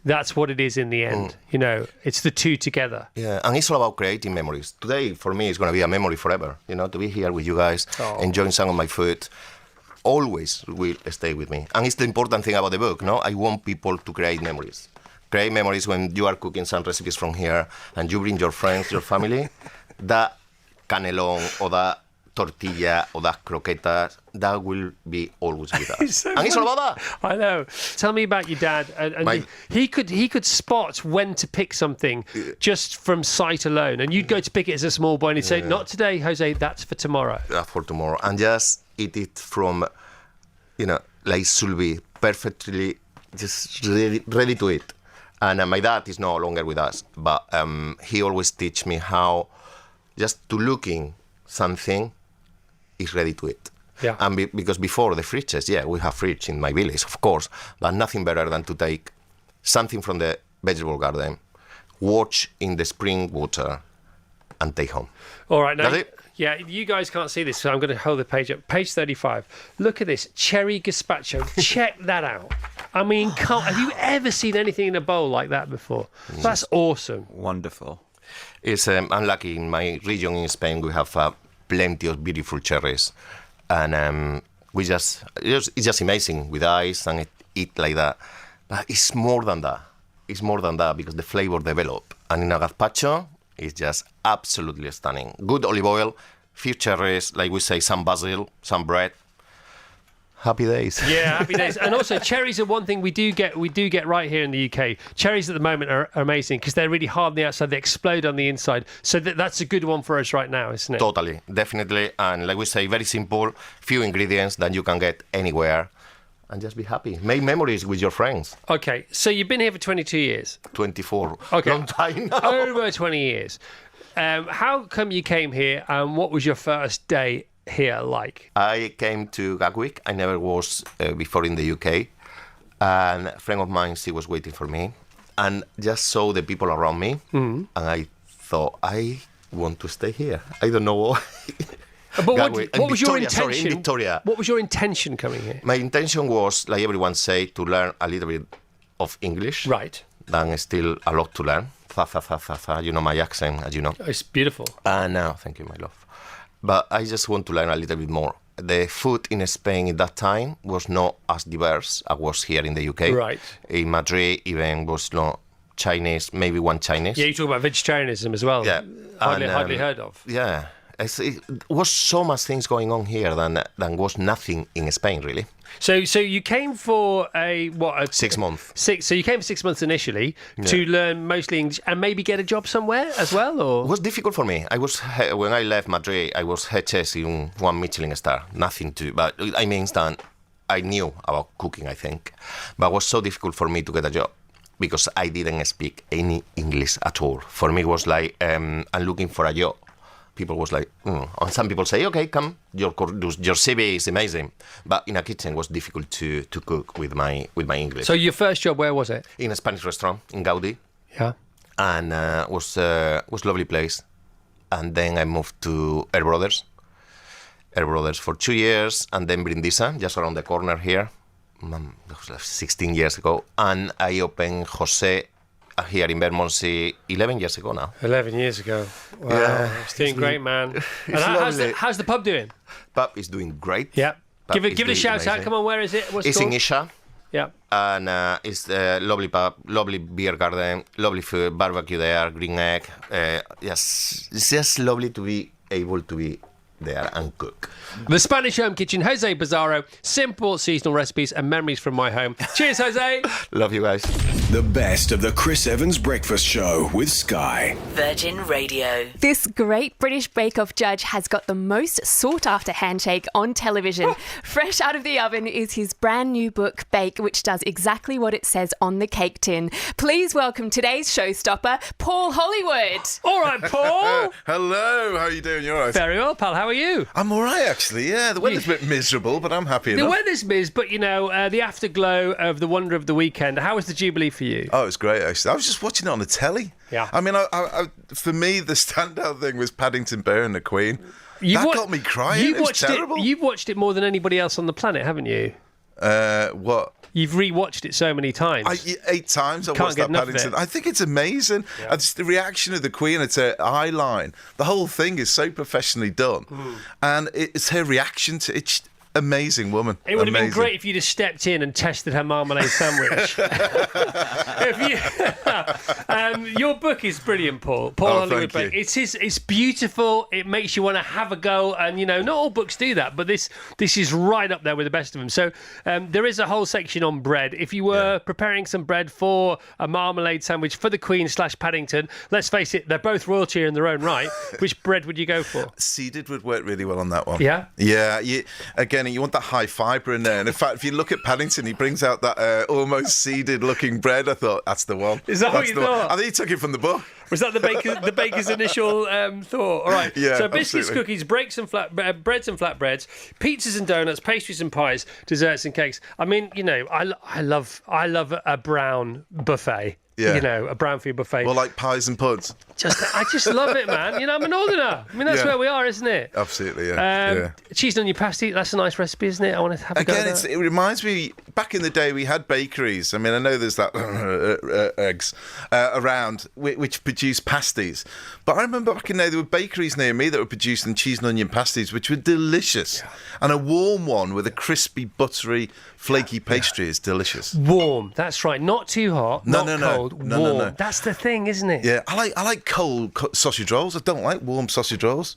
That's what it is in the end. It's the two together. Yeah, and it's all about creating memories. Today, for me, it's going to be a memory forever. To be here with you guys, enjoying some of my food, always will stay with me. And it's the important thing about the book, no? I want people to create memories. Create memories when you are cooking some recipes from here and you bring your friends, your family, that canelón or that tortilla or that croquetas, that will be always with us. It's all about that. I know. Tell me about your dad. And he could spot when to pick something just from sight alone. And you'd go to pick it as a small boy and he'd say, not today, Jose, that's for tomorrow. That's for tomorrow. And just eat it from, like should be perfectly just ready to eat. And my dad is no longer with us, but he always teach me how just to looking something is ready to eat. Yeah. And because before the fridges, we have fridge in my village, of course, but nothing better than to take something from the vegetable garden, wash in the spring water, and take home. All right, now. That's it. Yeah, you guys can't see this, so I'm going to hold the page up. Page 35. Look at this. Cherry gazpacho. Check that out. I mean, have you ever seen anything in a bowl like that before? That's awesome. Wonderful. It's unlucky. In my region in Spain, we have plenty of beautiful cherries. And it's just amazing with ice and eat like that. But it's more than that. It's more than that because the flavor develop. And in a gazpacho, it's just absolutely stunning. Good olive oil, few cherries, like we say, some basil, some bread. Happy days. Yeah, happy days. And also, cherries are one thing we do get right here in the UK. Cherries at the moment are amazing because they're really hard on the outside. They explode on the inside. So that's a good one for us right now, isn't it? Totally, definitely. And like we say, very simple, few ingredients that you can get anywhere. and just be happy. Make memories with your friends. Okay, so you've been here for 22 years. 24. Okay. Long time now. Over 20 years. How come you came here, and what was your first day here like? I came to Gatwick. I never was before in the UK. And a friend of mine, she was waiting for me. And just saw the people around me. Mm-hmm. And I thought, I want to stay here. I don't know why. But what was your intention? Sorry, in Victoria. What was your intention coming here? My intention was, like everyone say, to learn a little bit of English. Right. Then still a lot to learn. You know my accent, as you know. It's beautiful. No, thank you, my love. But I just want to learn a little bit more. The food in Spain at that time was not as diverse as was here in the UK. Right. In Madrid, even was not Chinese, maybe one Chinese. Yeah, you talk about vegetarianism as well. Yeah. Hardly heard of. Yeah. It was so much things going on here than was nothing in Spain, really. So you came for 6 months. So you came for 6 months initially to learn mostly English and maybe get a job somewhere as well, or? It was difficult for me. When I left Madrid, I was head chef in one Michelin star. Nothing to, but I mean that I knew about cooking, I think, but it was so difficult for me to get a job because I didn't speak any English at all. For me, it was like I'm looking for a job. People was like, and some people say, okay, come, your CV is amazing, but in a kitchen it was difficult to cook with my English. So your first job, where was it? In a Spanish restaurant in Gaudi. Yeah. And was lovely place. And then I moved to Air Brothers for 2 years, and then Brindisa, just around the corner here, 16 years ago, and I opened Jose here in Bermondsey 11 years ago now. 11 years ago. Wow. Yeah. It's doing great, man. And how's the pub doing? Pub is doing great. Yeah. Pub Give it a shout out. Come on, where is it? What's it it's called? in Isha. Yeah. And it's a lovely pub, lovely beer garden, lovely food, barbecue there, green egg. Yes, it's just lovely to be able to be there and cook. The Spanish Home Kitchen, Jose Pizarro, simple seasonal recipes and memories from my home. Cheers, Jose. Love you guys. The best of the Chris Evans Breakfast Show with Sky. Virgin Radio. This great British Bake Off judge has got the most sought-after handshake on television. Fresh out of the oven is his brand new book, Bake, which does exactly what it says on the cake tin. Please welcome today's showstopper, Paul Hollywood. All right, Paul. Hello, how are you doing? You all right? Very well, pal. How are you? I'm all right, actually, yeah. The weather's a bit miserable, but I'm happy enough. The weather's miserable, but, you know, the afterglow of the wonder of the weekend. How was the Jubilee for you? Oh, it was great, actually. I was just watching it on the telly. Yeah. I mean, for me, the standout thing was Paddington Bear and the Queen. That got me crying. It was terrible. You've watched it more than anybody else on the planet, haven't you? What? You've rewatched it so many times. 8 times I watched that Paddington. I think it's amazing. Yeah. Just the reaction of the Queen at her eye line. The whole thing is so professionally done. And it's her reaction to it. Amazing woman. It would have been great if you'd have stepped in and tested her marmalade sandwich. Your book is brilliant, Paul. Hollywood. Thank you. It's beautiful. It makes you want to have a go, and you know, not all books do that, but this is right up there with the best of them. So there is a whole section on bread. If you were preparing some bread for a marmalade sandwich for the Queen / Paddington, let's face it, they're both royalty in their own right. Which bread would you go for? Seeded would work really well on that one. Yeah? Yeah. Again, you want that high fibre in there. And in fact, if you look at Paddington, he brings out that almost seeded looking bread. I thought, that's the one. Is that what you thought? I think he took it from the book. Was that the baker's initial thought? All right. Yeah, so biscuits, absolutely. cookies, breads and flatbreads, pizzas and donuts, pastries and pies, desserts and cakes. I mean, you know, I love a brown buffet. Yeah. You know, a brown food buffet. Well, like pies and puds. I just love it, man. You know, I'm a northerner. I mean, that's where we are, isn't it? Absolutely, yeah. Cheese and onion pasty, that's a nice recipe, isn't it? I want to have a go at that. It reminds me, back in the day we had bakeries. I mean, I know there's that eggs around which produce pasties. But I remember back in the day there were bakeries near me that were producing cheese and onion pasties, which were delicious. Yeah. And a warm one with a crispy, buttery, flaky pastry is delicious. Warm, that's right. Not too hot, not cold. Warm. No. That's the thing, isn't it? Yeah, I like cold sausage rolls. I don't like warm sausage rolls.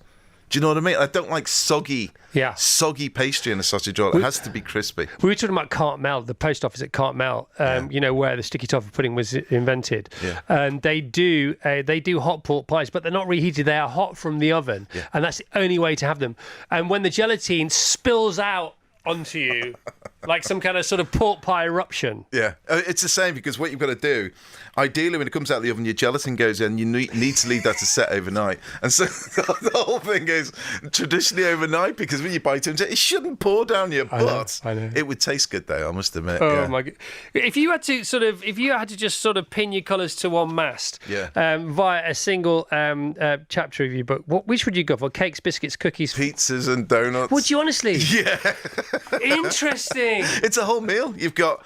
Do you know what I mean? I don't like soggy pastry in a sausage roll. It has to be crispy. We were talking about Cartmel, the post office at Cartmel, you know, where the sticky toffee pudding was invented. Yeah. And they do hot pork pies, but they're not reheated. They are hot from the oven. Yeah. And that's the only way to have them. And when the gelatine spills out onto you, Like some kind of sort of pork pie eruption. Yeah, it's the same because what you've got to do, ideally when it comes out of the oven, your gelatin goes in, you need to leave that to set overnight. And so the whole thing is traditionally overnight because when you bite into it, it shouldn't pour down your butt. I know. It would taste good though, I must admit. Oh my God. If you had to just sort of pin your colours to one mast via a single chapter of your book, which would you go for? Cakes, biscuits, cookies? Pizzas and donuts. Would you honestly? Yeah. Interesting. It's a whole meal. You've got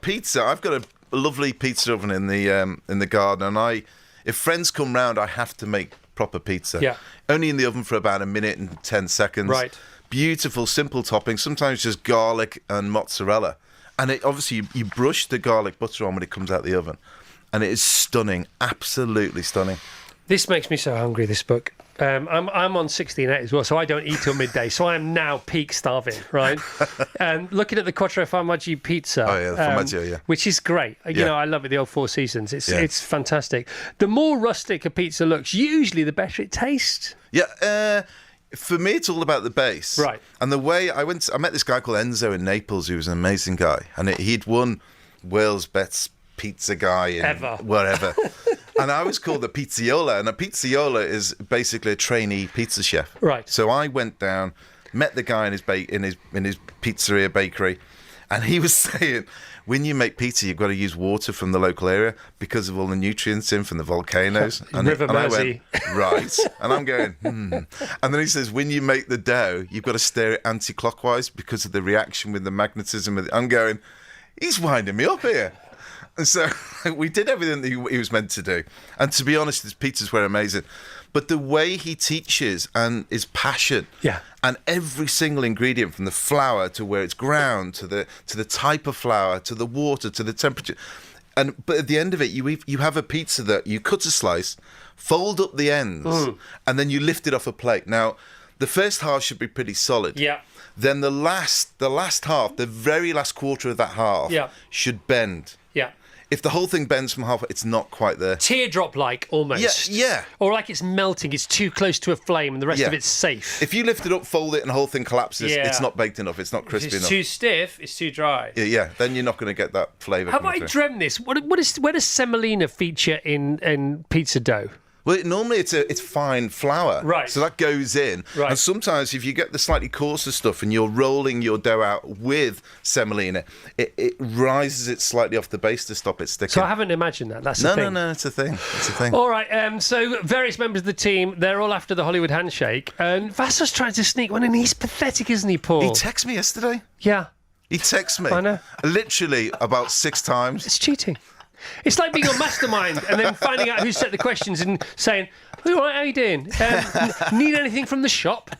pizza. I've got a lovely pizza oven in the garden, and if friends come round, I have to make proper pizza. Yeah. Only in the oven for about a minute and 10 seconds. Right. Beautiful, simple toppings. Sometimes just garlic and mozzarella, and obviously you brush the garlic butter on when it comes out the oven, and it is stunning. Absolutely stunning. This makes me so hungry. This book. I'm on 16.8 as well, so I don't eat till midday. So I am now peak starving, right? And looking at the Quattro Formaggi pizza, the formaggio, which is great. You know, I love it. The old Four Seasons. It's fantastic. The more rustic a pizza looks, usually the better it tastes. Yeah. For me, it's all about the base, right? And the way I met this guy called Enzo in Naples, who was an amazing guy, and he'd won world's best pizza guy ever, wherever. And I was called a pizziola, and a pizziola is basically a trainee pizza chef. Right. So I went down, met the guy in his pizzeria bakery, and he was saying, when you make pizza, you've got to use water from the local area because of all the nutrients in from the volcanoes. River Mersey. I went, right. And I'm going, And then he says, when you make the dough, you've got to stir it anti-clockwise because of the reaction with the magnetism. I'm going, he's winding me up here. And so we did everything that he was meant to do. And to be honest, his pizzas were amazing. But the way he teaches and his passion, and every single ingredient from the flour to where it's ground, to the type of flour, to the water, to the temperature. But at the end of it, you have a pizza that you cut a slice, fold up the ends, and then you lift it off a plate. Now, the first half should be pretty solid. Yeah. Then the last half, the very last quarter of that half, should bend. Yeah. If the whole thing bends from half, it's not quite there. Teardrop-like, almost. Yeah. Or like it's melting, it's too close to a flame and the rest of it's safe. If you lift it up, fold it, and the whole thing collapses, it's not baked enough, it's not crispy enough. It's too stiff, it's too dry. Yeah, then you're not going to get that flavour. How about I dreamt this? Where does semolina feature in pizza dough? Well, normally it's fine flour, right? So that goes in, right? And sometimes if you get the slightly coarser stuff and you're rolling your dough out with semolina, it rises it slightly off the base to stop it sticking. So I haven't imagined that. That's the thing. No, it's a thing. It's a thing. All right. So various members of the team, they're all after the Hollywood handshake, and Vassos trying to sneak one in. He's pathetic, isn't he, Paul? He texted me yesterday. Yeah. He texted me. I know. Literally about 6 times. It's cheating. It's like being on Mastermind and then finding out who set the questions and saying, all right, how you doing? Need anything from the shop?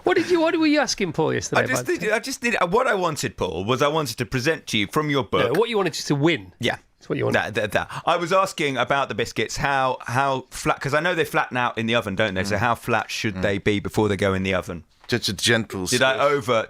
What were you asking Paul yesterday? What I wanted, Paul, was I wanted to present to you from your book. No, what you wanted to win. Yeah. That's what you wanted. I was asking about the biscuits, how flat, because I know they flatten out in the oven, don't they? So how flat should they be before they go in the oven? Just a gentle Did I over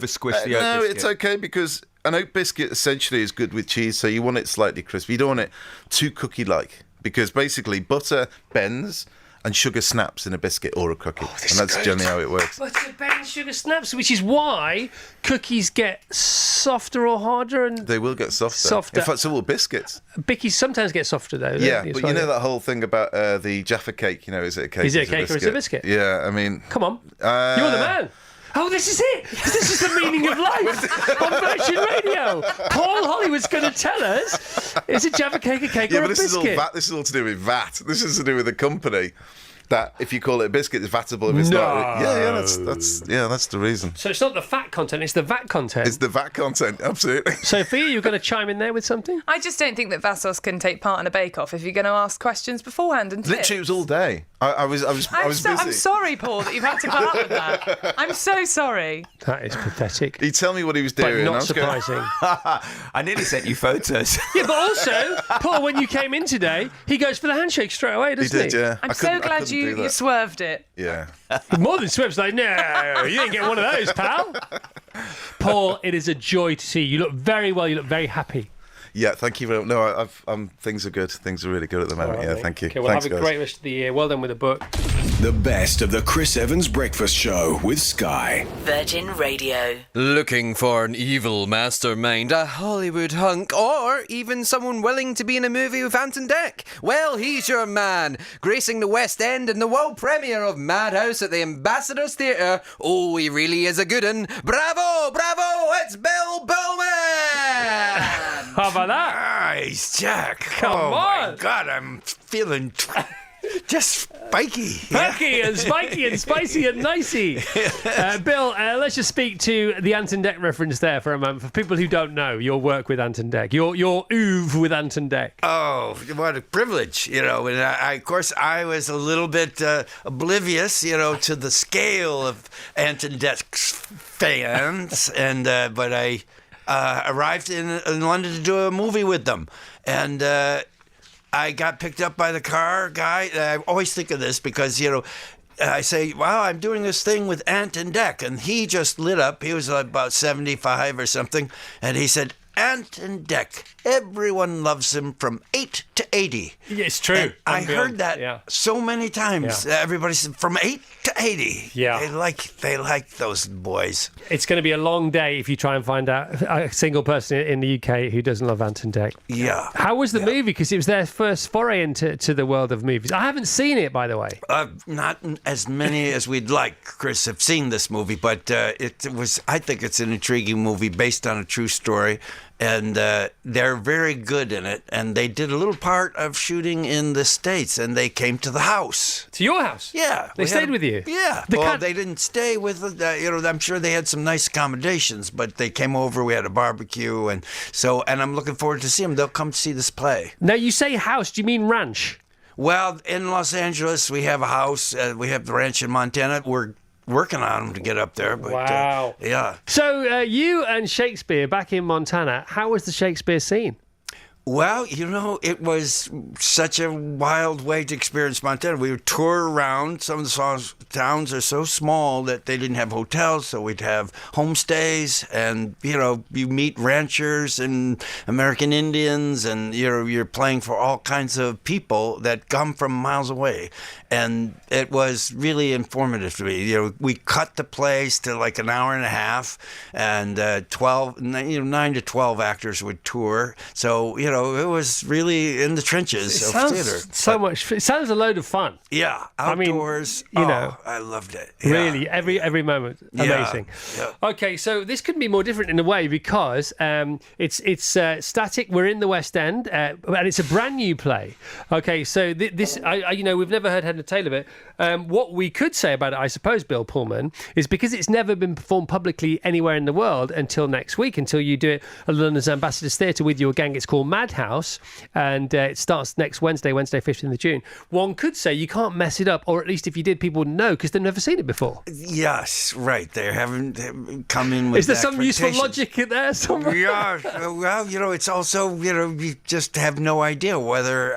squish the oat biscuit? No, it's okay because an oat biscuit essentially is good with cheese, so you want it slightly crispy. You don't want it too cookie-like because basically butter bends and sugar snaps in a biscuit or a cookie. And that's generally how it works. Butter bends, sugar snaps, which is why cookies get softer or harder. And they will get softer. In fact, so will biscuits. Bickies sometimes get softer, though. Yeah, but you know that whole thing about the Jaffa cake, is it a cake? Is it a cake or is it a biscuit? Yeah, I mean... Come on. You're the man. Oh, this is it. This is the meaning of life on Virgin Radio. Paul Hollywood's going to tell us, is it Jaffa cake a cake or a biscuit? This is all to do with VAT. This is to do with the company. That if you call it a biscuit, it's vatable. If it's not, that's the reason. So it's not the fat content; it's the VAT content. It's the VAT content, absolutely. Sophia, you're going to chime in there with something? I just don't think that Vassos can take part in a bake-off if you're going to ask questions beforehand and tips. Literally, it was all day. I was busy. I'm sorry, Paul, that you've had to put up with that. I'm so sorry. That is pathetic. He'd tell me what he was doing. But not surprising. I nearly sent you photos. Yeah, but also, Paul, when you came in today, he goes for the handshake straight away, doesn't he? He did, yeah. I'm so glad you swerved it. Yeah. More than swerves, like, no, you didn't get one of those, pal. Paul, it is a joy to see you. You look very well. You look very happy. Yeah, thank you very much. No, things are good. Things are really good at the moment. Right, yeah, mate. thank you. Okay, well, Thanks, have a guys. great rest of the year. Well done with the book. The best of the Chris Evans Breakfast Show with Sky. Virgin Radio. Looking for an evil mastermind, a Hollywood hunk, or even someone willing to be in a movie with Anton Deck? Well, he's your man, gracing the West End in the world premiere of Madhouse at the Ambassador's Theatre. Oh, he really is a good un. Bravo, bravo, it's Bill Pullman! How about that? Nice, Jack. Come on. My on. God, I'm feeling just spiky. Perky and spiky and spicy and nicey. Bill, let's just speak to the Anton Deck reference there for a moment. For people who don't know your work with Anton Deck, your oeuvre with Anton Deck. Oh, what a privilege, And of course, I was a little bit oblivious, to the scale of Anton Deck's fans, but I arrived in London to do a movie with them, and I got picked up by the car guy. I always think of this because, I say, wow, I'm doing this thing with Anton Deck. And he just lit up. He was about 75 or something. And he said, Anton Deck, everyone loves him from 8 to 80. Yeah, it's true. And I heard that so many times. Yeah. Everybody said, from 8 to 80. Yeah. They like those boys. It's going to be a long day if you try and find out a single person in the UK who doesn't love Anton Deck. Yeah. How was the movie? Because it was their first foray into the world of movies. I haven't seen it, by the way. Not as many as we'd like, Chris, have seen this movie, but it was. I think it's an intriguing movie based on a true story. And they're very good in it. And they did a little part of shooting in the States, and they came to the house. To your house? Yeah. They stayed with you? Yeah. They didn't stay with, I'm sure they had some nice accommodations, but they came over, we had a barbecue, and I'm looking forward to see them. They'll come to see this play. Now, you say house, do you mean ranch? Well, in Los Angeles, we have a house. We have the ranch in Montana. We're working on them to get up there. But, wow. Yeah. So you and Shakespeare back in Montana, how was the Shakespeare scene? Well, it was such a wild way to experience Montana. We would tour around. Some of the towns are so small that they didn't have hotels, so we'd have homestays, and, you meet ranchers and American Indians, and, you're playing for all kinds of people that come from miles away. And it was really informative to me. We cut the plays to like an hour and a half, and 9 to 12 actors would tour. So, it was really in the trenches of theater. It sounds a load of fun. Yeah, outdoors. I loved it. Yeah. Really, every moment, amazing. Yeah. Okay, so this couldn't be more different in a way because it's static. We're in the West End, and it's a brand new play. Okay, so this, we've never heard Head and Tail of it. What we could say about it, I suppose, Bill Pullman, is because it's never been performed publicly anywhere in the world until next week, until you do it at London's Ambassador's Theatre with your gang. It's called Madhouse, and it starts next Wednesday, 15th of June. One could say you can't mess it up, or at least if you did, people wouldn't know because they've never seen it before. Yes, right. They haven't come in with. Is there some useful logic in there somewhere? Yeah. Well, it's also, you just have no idea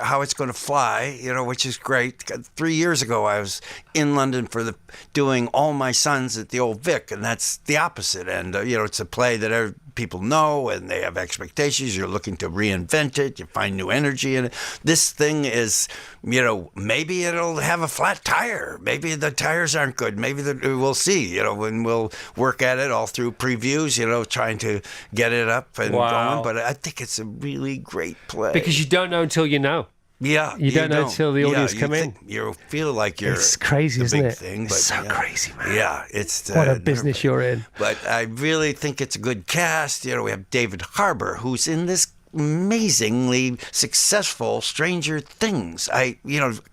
how it's going to fly, which is great. 3 years ago, I was in London for doing All My Sons at the Old Vic, and that's the opposite end. It's a play that people know, and they have expectations. You're looking to reinvent it. You find new energy in it. This thing is, maybe it'll have a flat tire. Maybe the tires aren't good. Maybe we'll see, and we'll work at it all through previews, trying to get it up and going. But I think it's a really great play. Because you don't know until you know. Yeah, you don't know until the audience come in. You feel like you're. It's crazy, isn't it? Thing, it's so crazy, man. Yeah, it's what a business you're in. But I really think it's a good cast. We have David Harbour, who's in this amazingly successful Stranger Things. I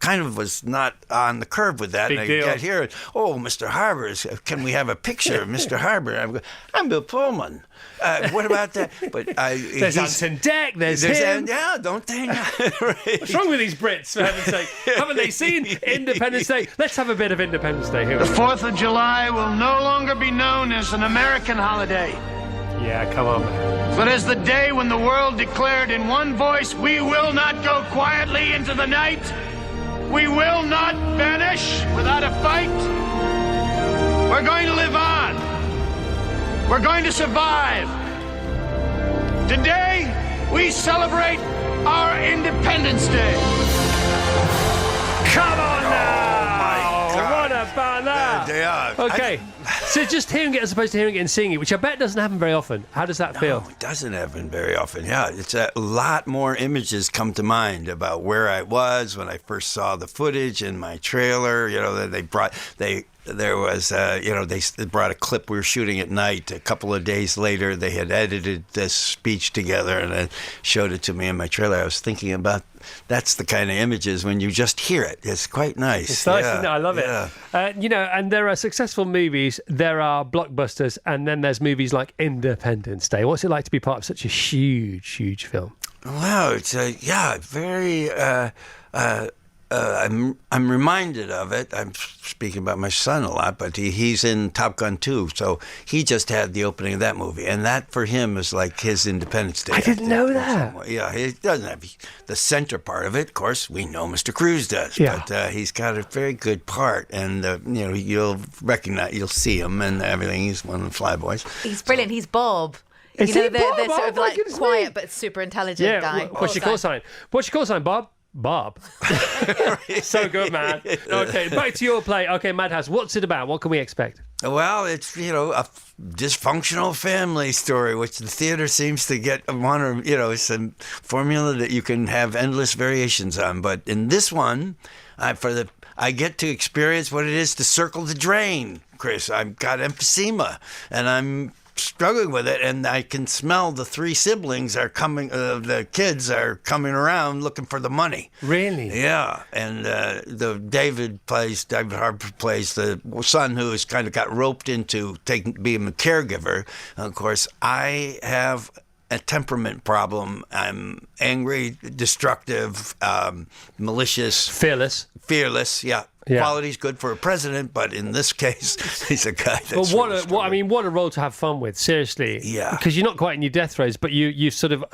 kind of was not on the curve with that. Big and I deal. get here, Mr. Harbour, can we have a picture of Mr. Harbour? I'm Bill Pullman. What about that? But there's Anton Deck. There's him. Don't they? Right. What's wrong with these Brits, for heaven's sake? Haven't they seen Independence Day? Let's have a bit of Independence Day here. The 4th of July will no longer be known as an American holiday. Yeah, come on, man. But as the day when the world declared in one voice, we will not go quietly into the night. We will not vanish without a fight. We're going to live on. We're going to survive. Today, we celebrate our Independence Day. Come on now! Yeah. Okay. So just hearing it as opposed to hearing it and seeing it, which I bet doesn't happen very often. How does that feel? It doesn't happen very often. Yeah, it's a lot more images come to mind about where I was when I first saw the footage in my trailer. You know, that they brought there was, they brought a clip we were shooting at night. A couple of days later, they had edited this speech together and then showed it to me in my trailer. I was thinking about that's the kind of images when you just hear it. It's quite nice. It's nice, isn't it? I love it. And there are successful movies, there are blockbusters, and then there's movies like Independence Day. What's it like to be part of such a huge, huge film? Wow, it's very. I'm reminded of it. I'm speaking about my son a lot, but he's in Top Gun 2, so he just had the opening of that movie, and that for him is like his Independence Day. I didn't know that. Yeah, he doesn't have the center part of it. Of course, we know Mr. Cruise does, but he's got a very good part, and you'll see him and everything. He's one of the flyboys. He's brilliant. He's Bob. Is he the Bob? sort of like goodness quiet me. but super intelligent guy. What's your call sign? What's your call sign, Bob? Bob. So good, man. Okay, back to your play. Okay, Madhouse, what's it about? What can we expect? Well, it's, a dysfunctional family story, which the theater seems to get it's a formula that you can have endless variations on. But in this one, I get to experience what it is to circle the drain, Chris. I've got emphysema, and I'm struggling with it, and I can smell the three siblings are coming. The kids are coming around looking for the money. Really? Yeah, and David Harbour plays the son who has kind of got roped into being a caregiver. Of course, I have a temperament problem. I'm angry, destructive, malicious, fearless. Yeah. Quality's good for a president, but in this case, he's a guy that's. But what a role to have fun with. Seriously, yeah. Because you're not quite in your death throes, but you've sort of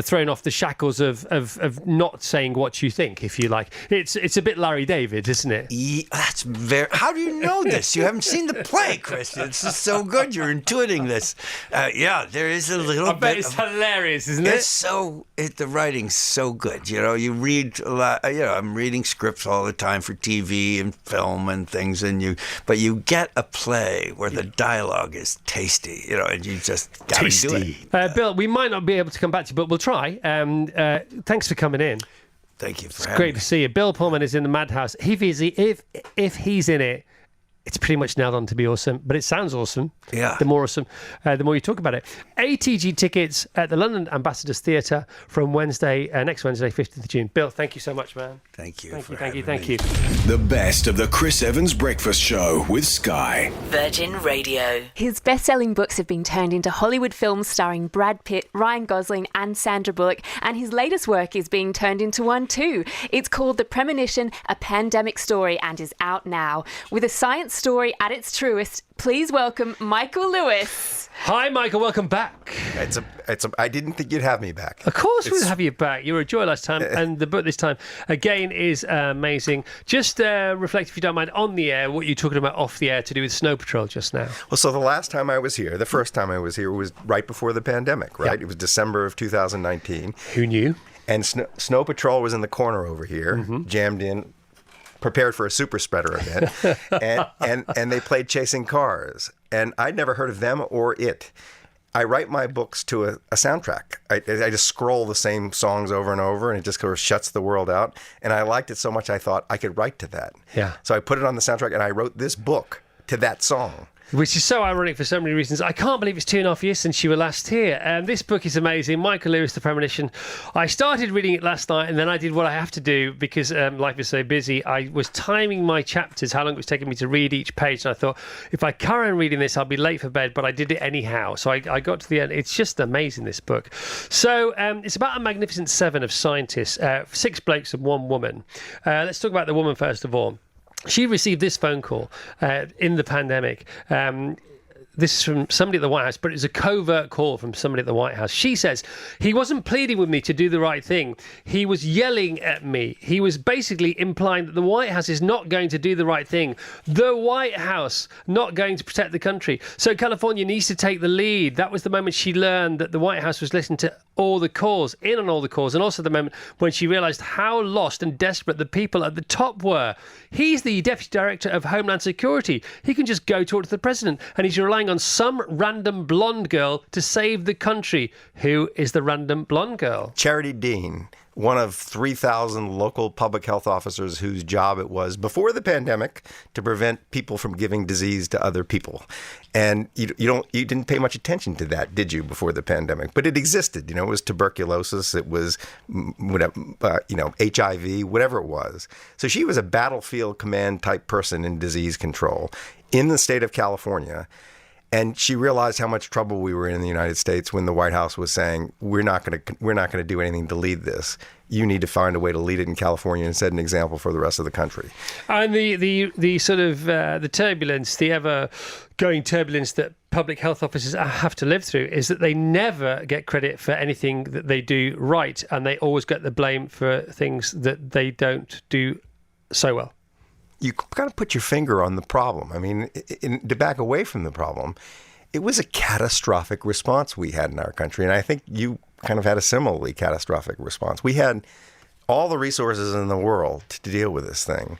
thrown off the shackles of not saying what you think, if you like. It's a bit Larry David, isn't it? Yeah, that's very. How do you know this? You haven't seen the play, Chris. It's just so good. You're intuiting this. There is a little. I bet it's hilarious, isn't it? The writing's so good. You read a lot. I'm reading scripts all the time for TV and film and things, but you get a play where the dialogue is tasty, and you just gotta do it. Bill, we might not be able to come back to you, but we'll try. Thanks for coming in. Thank you for having me. It's great to see you. Bill Pullman is in the Madhouse. If he's in it, it's pretty much nailed on to be awesome, but it sounds awesome. Yeah. The more awesome, the more you talk about it. ATG tickets at the London Ambassadors Theatre from next Wednesday, 15th of June. Bill, thank you so much, man. Thank you. Thank you. The best of the Chris Evans Breakfast Show with Sky. Virgin Radio. His best-selling books have been turned into Hollywood films starring Brad Pitt, Ryan Gosling and Sandra Bullock, and his latest work is being turned into one too. It's called The Premonition, A Pandemic Story, and is out now. With a science story at its truest, please welcome Michael Lewis. Hi, Michael. Welcome back. I didn't think you'd have me back. Of course we'll have you back. You were a joy last time, and the book this time, again, is amazing. Just reflect, if you don't mind, on the air, what you're talking about off the air to do with Snow Patrol just now. Well, so the first time I was here was right before the pandemic, right? Yep. It was December of 2019. Who knew? And Snow Patrol was in the corner over here, jammed in, prepared for a super spreader event, and they played Chasing Cars. And I'd never heard of them or it. I write my books to a soundtrack. I just scroll the same songs over and over, and it just sort of shuts the world out. And I liked it so much I thought I could write to that. Yeah. So I put it on the soundtrack, and I wrote this book to that song. Which is so ironic for so many reasons. I can't believe it's 2.5 years since you were last here. This book is amazing. Michael Lewis, The Premonition. I started reading it last night, and then I did what I have to do because life is so busy. I was timing my chapters, how long it was taking me to read each page, and I thought, if I carry on reading this, I'll be late for bed, but I did it anyhow. So I got to the end. It's just amazing, this book. So it's about a magnificent seven of scientists, 6 blokes and 1 woman. Let's talk about the woman first of all. She received this phone call in the pandemic. this is from somebody at the White House, but it's a covert call from somebody at the White House. She says, he wasn't pleading with me to do the right thing. He was yelling at me. He was basically implying that the White House is not going to do the right thing. The White House not going to protect the country. So California needs to take the lead. That was the moment she learned that the White House was listening to all the calls, in on all the calls, and also the moment when she realised how lost and desperate the people at the top were. He's the Deputy Director of Homeland Security. He can just go talk to the president, and he's relying on some random blonde girl to save the country. Who is the random blonde girl? Charity Dean, one of 3,000 local public health officers whose job it was before the pandemic to prevent people from giving disease to other people. And you didn't pay much attention to that, did you, before the pandemic? But it existed. It was tuberculosis, it was HIV, whatever it was. So she was a battlefield command type person in disease control in the state of California. And she realized how much trouble we were in the United States when the White House was saying, we're not going to do anything to lead this. You need to find a way to lead it in California and set an example for the rest of the country. And the sort of the turbulence, the ever-going turbulence that public health officers have to live through is that they never get credit for anything that they do right, and they always get the blame for things that they don't do so well. You got to put your finger on the problem. I mean, to back away from the problem, it was a catastrophic response we had in our country. And I think you kind of had a similarly catastrophic response. We had all the resources in the world to deal with this thing.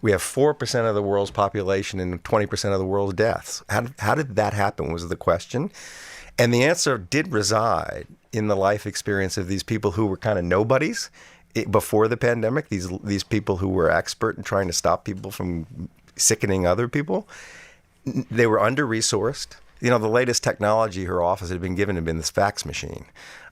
We have 4% of the world's population and 20% of the world's deaths. How did that happen was the question. And the answer did reside in the life experience of these people who were kind of nobodies before the pandemic, these people who were expert in trying to stop people from sickening other people. They were under-resourced. The latest technology her office had been given had been this fax machine.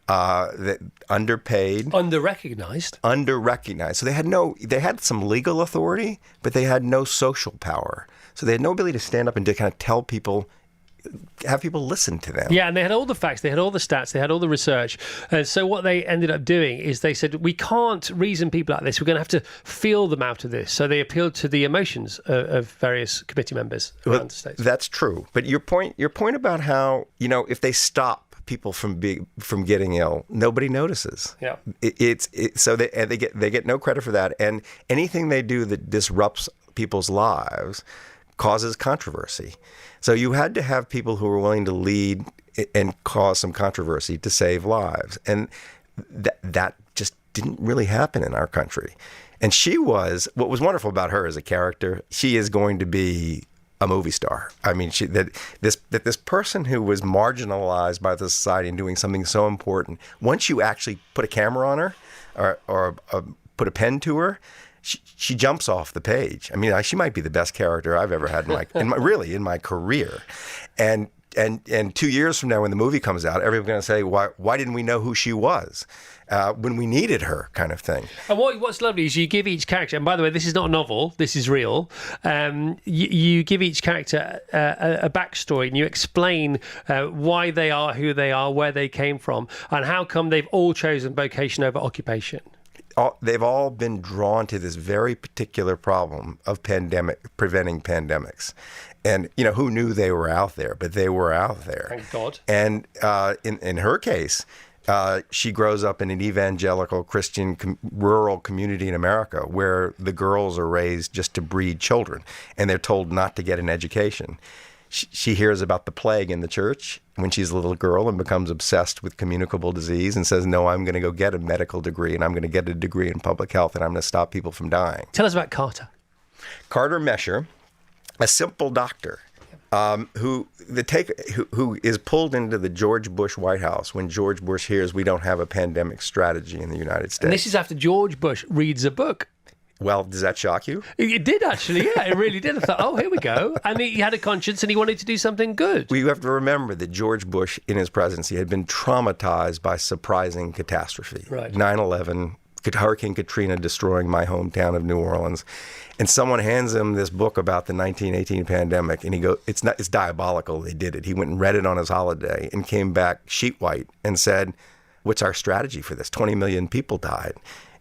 That underpaid. Under-recognized. So they had some legal authority, but they had no social power. So they had no ability to stand up and to kind of tell people, have people listen to them. Yeah, and they had all the facts, they had all the stats, they had all the research. And so what they ended up doing is they said, we can't reason people like this. We're going to have to feel them out of this. So they appealed to the emotions of various committee members around the states. That's true. But your point about how, if they stop people from getting ill, nobody notices. Yeah. So they get no credit for that. And anything they do that disrupts people's lives causes controversy. So you had to have people who were willing to lead and cause some controversy to save lives. And that just didn't really happen in our country. And what was wonderful about her as a character, she is going to be a movie star. I mean, this person who was marginalized by the society and doing something so important, once you actually put a camera on her or put a pen to her, she jumps off the page. I mean, she might be the best character I've ever had in my career. And 2 years from now, when the movie comes out, everyone's going to say, why didn't we know who she was when we needed her, kind of thing. And what's lovely is you give each character, and by the way, this is not a novel, this is real. You give each character a backstory, and you explain why they are who they are, where they came from, and how come they've all chosen vocation over occupation. They've all been drawn to this very particular problem of preventing pandemics. And, who knew they were out there? But they were out there. Thank God. And in her case, she grows up in an evangelical Christian rural community in America where the girls are raised just to breed children, and they're told not to get an education. She hears about the plague in the church when she's a little girl and becomes obsessed with communicable disease and says, no, I'm going to go get a medical degree, and I'm going to get a degree in public health, and I'm going to stop people from dying. Tell us about Carter. Carter Mesher, a simple doctor who is pulled into the George Bush White House when George Bush hears we don't have a pandemic strategy in the United States. And this is after George Bush reads a book. Well, does that shock you? It did, actually. Yeah, it really did. I thought, oh, here we go. And he had a conscience and he wanted to do something good. We have to remember that George Bush, in his presidency, had been traumatized by surprising catastrophe. Right. 9/11, Hurricane Katrina destroying my hometown of New Orleans. And someone hands him this book about the 1918 pandemic, and he goes, it's diabolical they did it. He went and read it on his holiday and came back sheet white and said, what's our strategy for this? 20 million people died.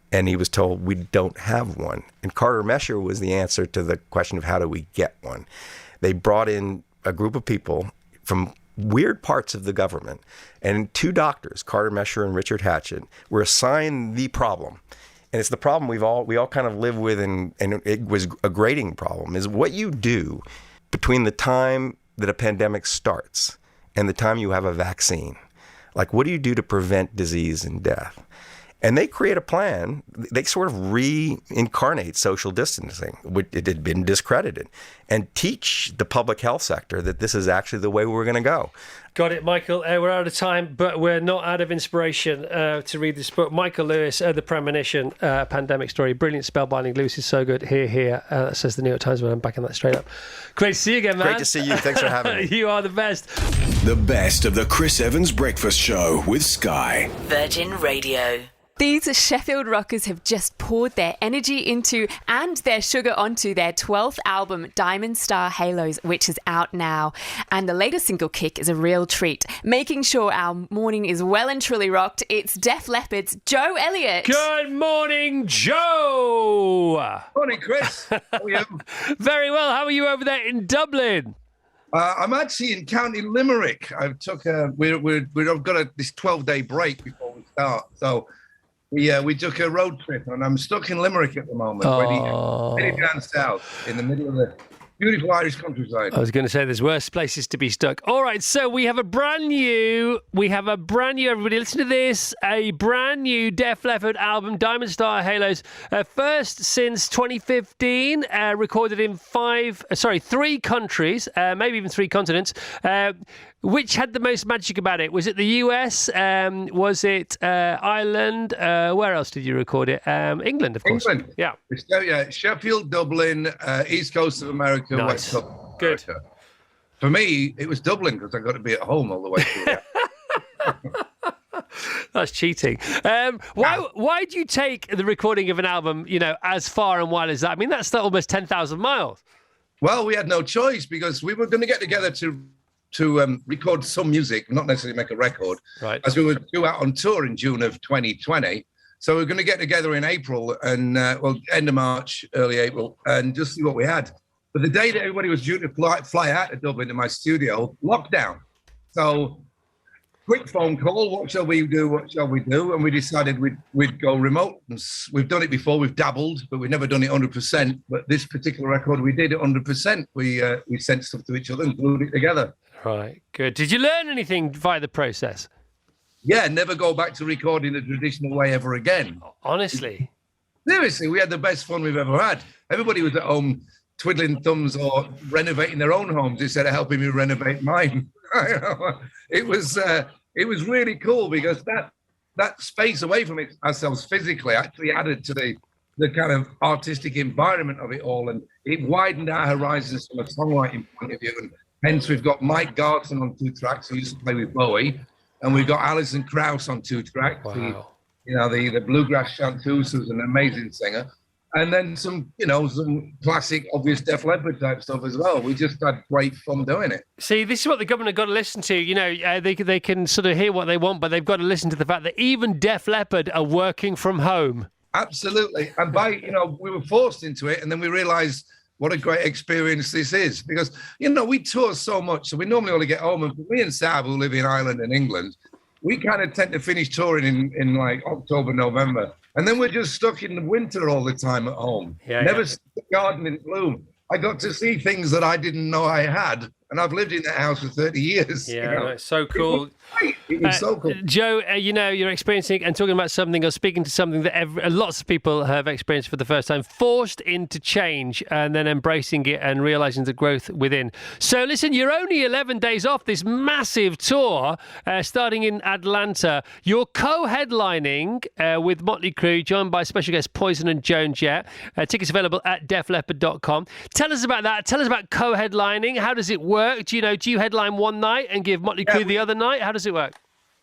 And he was told, we don't have one. And Carter Mesher was the answer to the question of how do we get one. They brought in a group of people, from weird parts of the government, and 2 doctors, Carter Mesher and Richard Hatchett, were assigned the problem. And it's the problem we all kind of live with, and it was a grading problem, is what you do between the time that a pandemic starts and the time you have a vaccine. Like, what do you do to prevent disease and death? And they create a plan. They sort of reincarnate social distancing, which it had been discredited, and teach the public health sector that this is actually the way we're going to go. Got it, Michael. We're out of time, but we're not out of inspiration to read this book. Michael Lewis, The Premonition, Pandemic Story. Brilliant spellbinding. Lewis is so good. Here. That says the New York Times, but I'm backing that straight up. Great to see you again, man. Great to see you. Thanks for having me. You are the best. The best of the Chris Evans Breakfast Show with Sky. Virgin Radio. These Sheffield rockers have just poured their energy into and their sugar onto their 12th album, Diamond Star Halos, which is out now. And the latest single, Kick, is a real treat. Making sure our morning is well and truly rocked, it's Def Leppard's Joe Elliott. Good morning, Joe. Morning, Chris. How are you? Very well. How are you over there in Dublin? I'm actually in County Limerick. I've took we've got this 12-day break before we start, so we took a road trip, and I'm stuck in Limerick at the moment, heading down south in the middle of the beautiful Irish countryside. I was going to say there's worse places to be stuck. All right, so we have a brand new, everybody listen to this, a brand new Def Leppard album, Diamond Star Halos, first since 2015, recorded in 3 countries, maybe even 3 continents. Which had the most magic about it? Was it the US? Was it Ireland? Where else did you record it? England, of course. England. Yeah. Sheffield, Dublin, East Coast of America, Nice. West Coast of America. Good. For me, it was Dublin because I got to be at home all the way through. That's cheating. Why do you take the recording of an album, as far and wide as that? I mean, that's almost 10,000 miles. Well, we had no choice because we were going to get together to record some music, not necessarily make a record, right? As we were due out on tour in June of 2020. So we're going to get together in April and, end of March, early April, and just see what we had. But the day that everybody was due to fly out of Dublin to my studio, lockdown. So quick phone call, what shall we do? And we decided we'd go remote. We've done it before, we've dabbled, but we've never done it 100%. But this particular record, we did it 100%. We sent stuff to each other and glued it together. Right, good. Did you learn anything via the process? Yeah, never go back to recording the traditional way ever again. Honestly? Seriously, we had the best fun we've ever had. Everybody was at home twiddling thumbs or renovating their own homes instead of helping me renovate mine. It was really cool because that space away from ourselves physically actually added to the kind of artistic environment of it all, and it widened our horizons from a songwriting point of view. And hence, we've got Mike Garson on 2 tracks, who used to play with Bowie, and we've got Alison Krauss on 2 tracks. Wow. The bluegrass chanteuse, who's an amazing singer, and then some classic, obvious Def Leppard type stuff as well. We just had great fun doing it. See, this is what the government have got to listen to. They can sort of hear what they want, but they've got to listen to the fact that even Def Leppard are working from home. Absolutely. And we were forced into it, and then we realised what a great experience this is because, we tour so much. So we normally only get home. And for me and Sav, who live in Ireland and England, we kind of tend to finish touring in like October, November. And then we're just stuck in the winter all the time at home. Never see the garden in bloom. I got to see things that I didn't know I had. And I've lived in that house for 30 years. Yeah, it's so cool. It was so cool. Joe, you're experiencing and talking about something or speaking to something that lots of people have experienced for the first time, forced into change and then embracing it and realising the growth within. So listen, you're only 11 days off this massive tour starting in Atlanta. You're co-headlining with Motley Crue, joined by special guests Poison and Joan Jett. Tickets available at defleppard.com. Tell us about that. Tell us about co-headlining. How does it work? Do you headline one night and give Motley Crue the other night? How does it work?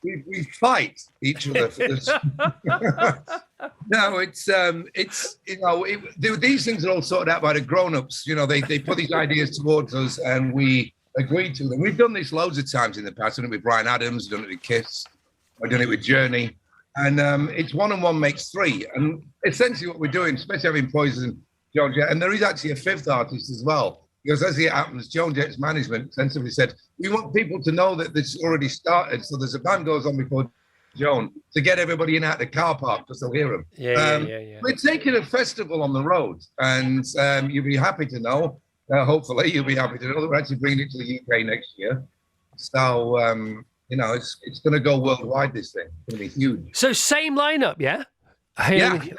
We fight each other for this. No, these things are all sorted out by the grown-ups. They put these ideas towards us and we agree to them. We've done this loads of times in the past. I've done it with Bryan Adams, I've done it with Kiss, I've done it with Journey. And it's 1 and 1 makes 3. And essentially what we're doing, especially having Poison and Joan Jett, and there is actually a 5th artist as well. Because as it happens, Joan Jett's management sensibly said, we want people to know that this already started. So there's a band goes on before Joan to get everybody in out the car park because they'll hear them. Yeah. We're taking a festival on the road, and you'll be happy to know, hopefully you'll be happy to know that we're actually bringing it to the UK next year. So, it's going to go worldwide, this thing. It's going to be huge. So same lineup, yeah?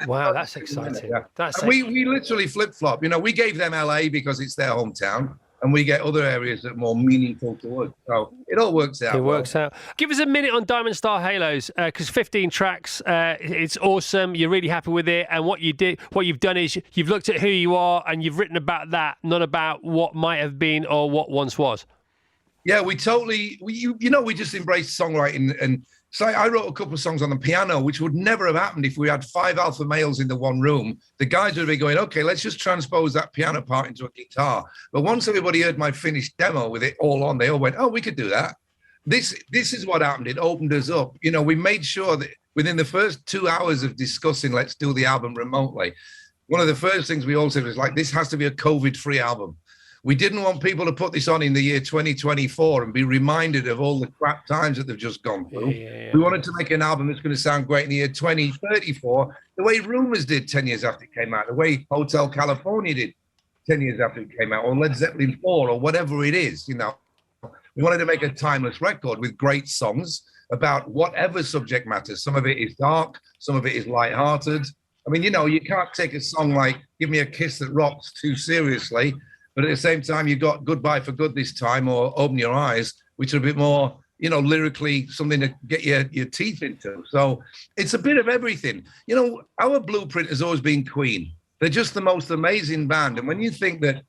Wow, that's exciting. Yeah. We literally flip-flop. We gave them LA because it's their hometown, and we get other areas that are more meaningful to us. So it all works out. It works out. Give us a minute on Diamond Star Halos, because 15 tracks, it's awesome. You're really happy with it, and what you've done is you've looked at who you are and you've written about that, not about what might have been or what once was. Yeah, we just embraced songwriting. And so I wrote a couple of songs on the piano, which would never have happened if we had 5 alpha males in the one room. The guys would be going, okay, let's just transpose that piano part into a guitar. But once everybody heard my finished demo with it all on, they all went, oh, we could do that. This is what happened. It opened us up. We made sure that within the first 2 hours of discussing, let's do the album remotely, one of the first things we all said was this has to be a COVID-free album. We didn't want people to put this on in the year 2024 and be reminded of all the crap times that they've just gone through. We wanted to make an album that's going to sound great in the year 2034, the way Rumours did 10 years after it came out, the way Hotel California did 10 years after it came out, or Led Zeppelin 4, or whatever it is. We wanted to make a timeless record with great songs about whatever subject matters. Some of it is dark, some of it is lighthearted. I mean, you can't take a song like Give Me a Kiss That Rocks too seriously. But at the same time, you've got Goodbye for Good this time, or Open Your Eyes, which are a bit more, lyrically something to get your teeth into. So it's a bit of everything. Our blueprint has always been Queen. They're just the most amazing band. And when you think that,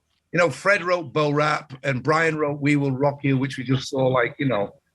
Fred wrote Bo Rap and Brian wrote We Will Rock You, which we just saw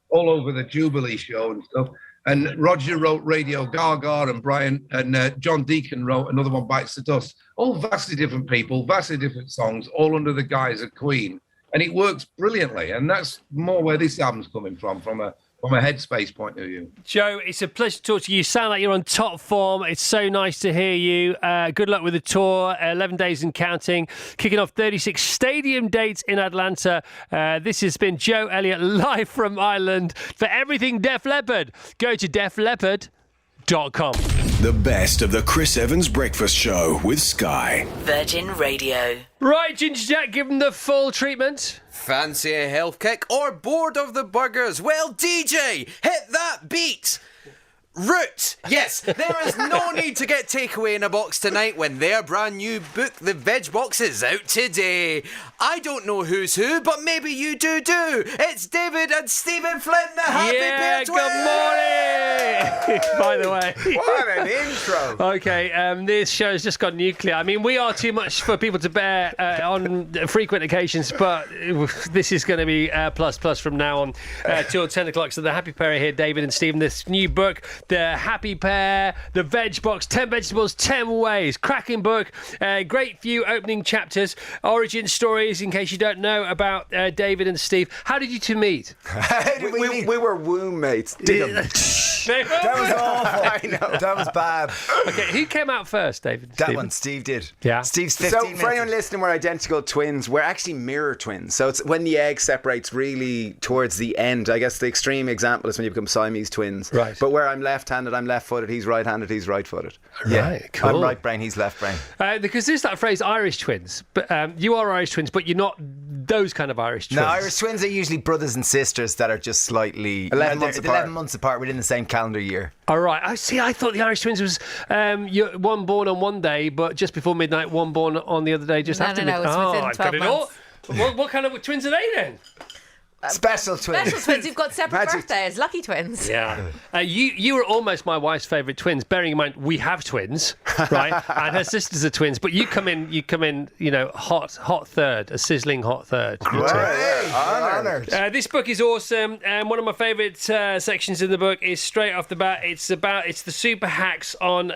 all over the Jubilee show and stuff. And Roger wrote Radio Gaga, and Brian and John Deacon wrote another one, Bites the Dust. All vastly different people, vastly different songs, all under the guise of Queen. And it works brilliantly. And that's more where this album's coming from a headspace point of view. Joe, it's a pleasure to talk to you. You sound like you're on top form. It's so nice to hear you. Good luck with the tour. 11 days and counting. Kicking off 36 stadium dates in Atlanta. This has been Joe Elliott live from Ireland. For everything Def Leppard, go to defleppard.com. The best of the Chris Evans Breakfast Show with Sky. Virgin Radio. Right, Ginger Jack, give them the full treatment. Fancy a health kick or bored of the burgers? Well, DJ, hit that beat. Root. Yes, there is no need to get takeaway in a box tonight when their brand new book, The Veg Box, is out today. I don't know who's who, but maybe you do. It's David and Stephen Flynn, the Happy Pair Twins. Good morning. By the way. What an intro. Okay, this show's just gone nuclear. I mean, we are too much for people to bear on frequent occasions, but this is going to be plus from now on till 10 o'clock. So the Happy Pair are here, David and Stephen. This new book, The Happy Pair, The Veg Box, 10 vegetables, 10 ways. Cracking book. Great few opening chapters. Origin stories, in case you don't know about David and Steve. How did you two meet? we were womb mates. That was awful. I know. That was bad. Okay, who came out first, David? That one, Steve did. Yeah. Steve's 15 minutes. So for anyone listening, we're identical twins. We're actually mirror twins. So it's when the egg separates really towards the end. I guess the extreme example is when you become Siamese twins. Right. But where I'm left-handed, I'm left-footed. He's right-handed, he's right-footed. Right, cool. I'm right brain, he's left brain. Because there's that phrase, Irish twins. But you are Irish twins, but you're not those kind of Irish twins. No, Irish twins are usually brothers and sisters that are just slightly 11 months apart within the same calendar year. All right. I see. I thought the Irish twins was one born on one day, but just before midnight, one born on the other day just after midnight. No, it's within 12 months. What kind of twins are they then? Special twins. Special twins. You've got separate birthdays. Lucky twins. Yeah. You were almost my wife's favourite twins. Bearing in mind we have twins, right? And her sisters are twins. But you come in. Hot third, a sizzling hot third. Great. Honoured. This book is awesome, and one of my favourite sections in the book is straight off the bat. It's the super hacks on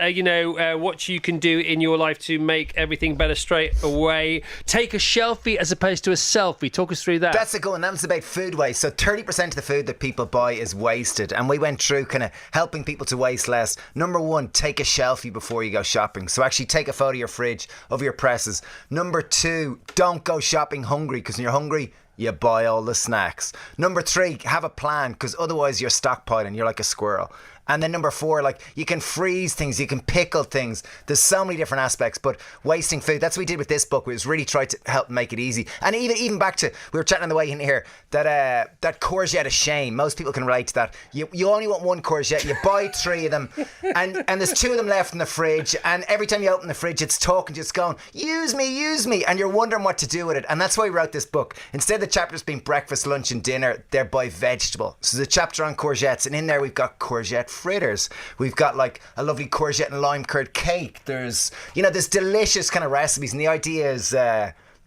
what you can do in your life to make everything better straight away. Take a shelfie as opposed to a selfie. Talk us through that. That's a good one. That was about food waste. So 30% of the food that people buy is wasted. And we went through kind of helping people to waste less. Number 1, take a shelfie before you go shopping. So actually take a photo of your fridge, of your presses. Number 2, don't go shopping hungry, because when you're hungry, you buy all the snacks. Number 3, have a plan, because otherwise you're stockpiling. You're like a squirrel. And then number 4, like, you can freeze things, you can pickle things. There's so many different aspects, but wasting food, that's what we did with this book. We was really tried to help make it easy. And even back to, we were chatting on the way in here, that courgette is shame. Most people can relate to that. You only want 1 courgette, you buy 3 of them, and there's 2 of them left in the fridge, and every time you open the fridge, it's talking, just going, use me, and you're wondering what to do with it. And that's why we wrote this book. Instead of the chapters being breakfast, lunch and dinner, they're by vegetable. So there's a chapter on courgettes, and in there we've got courgette fritters. We've got like a lovely courgette and lime curd cake. There's delicious kind of recipes, and the idea is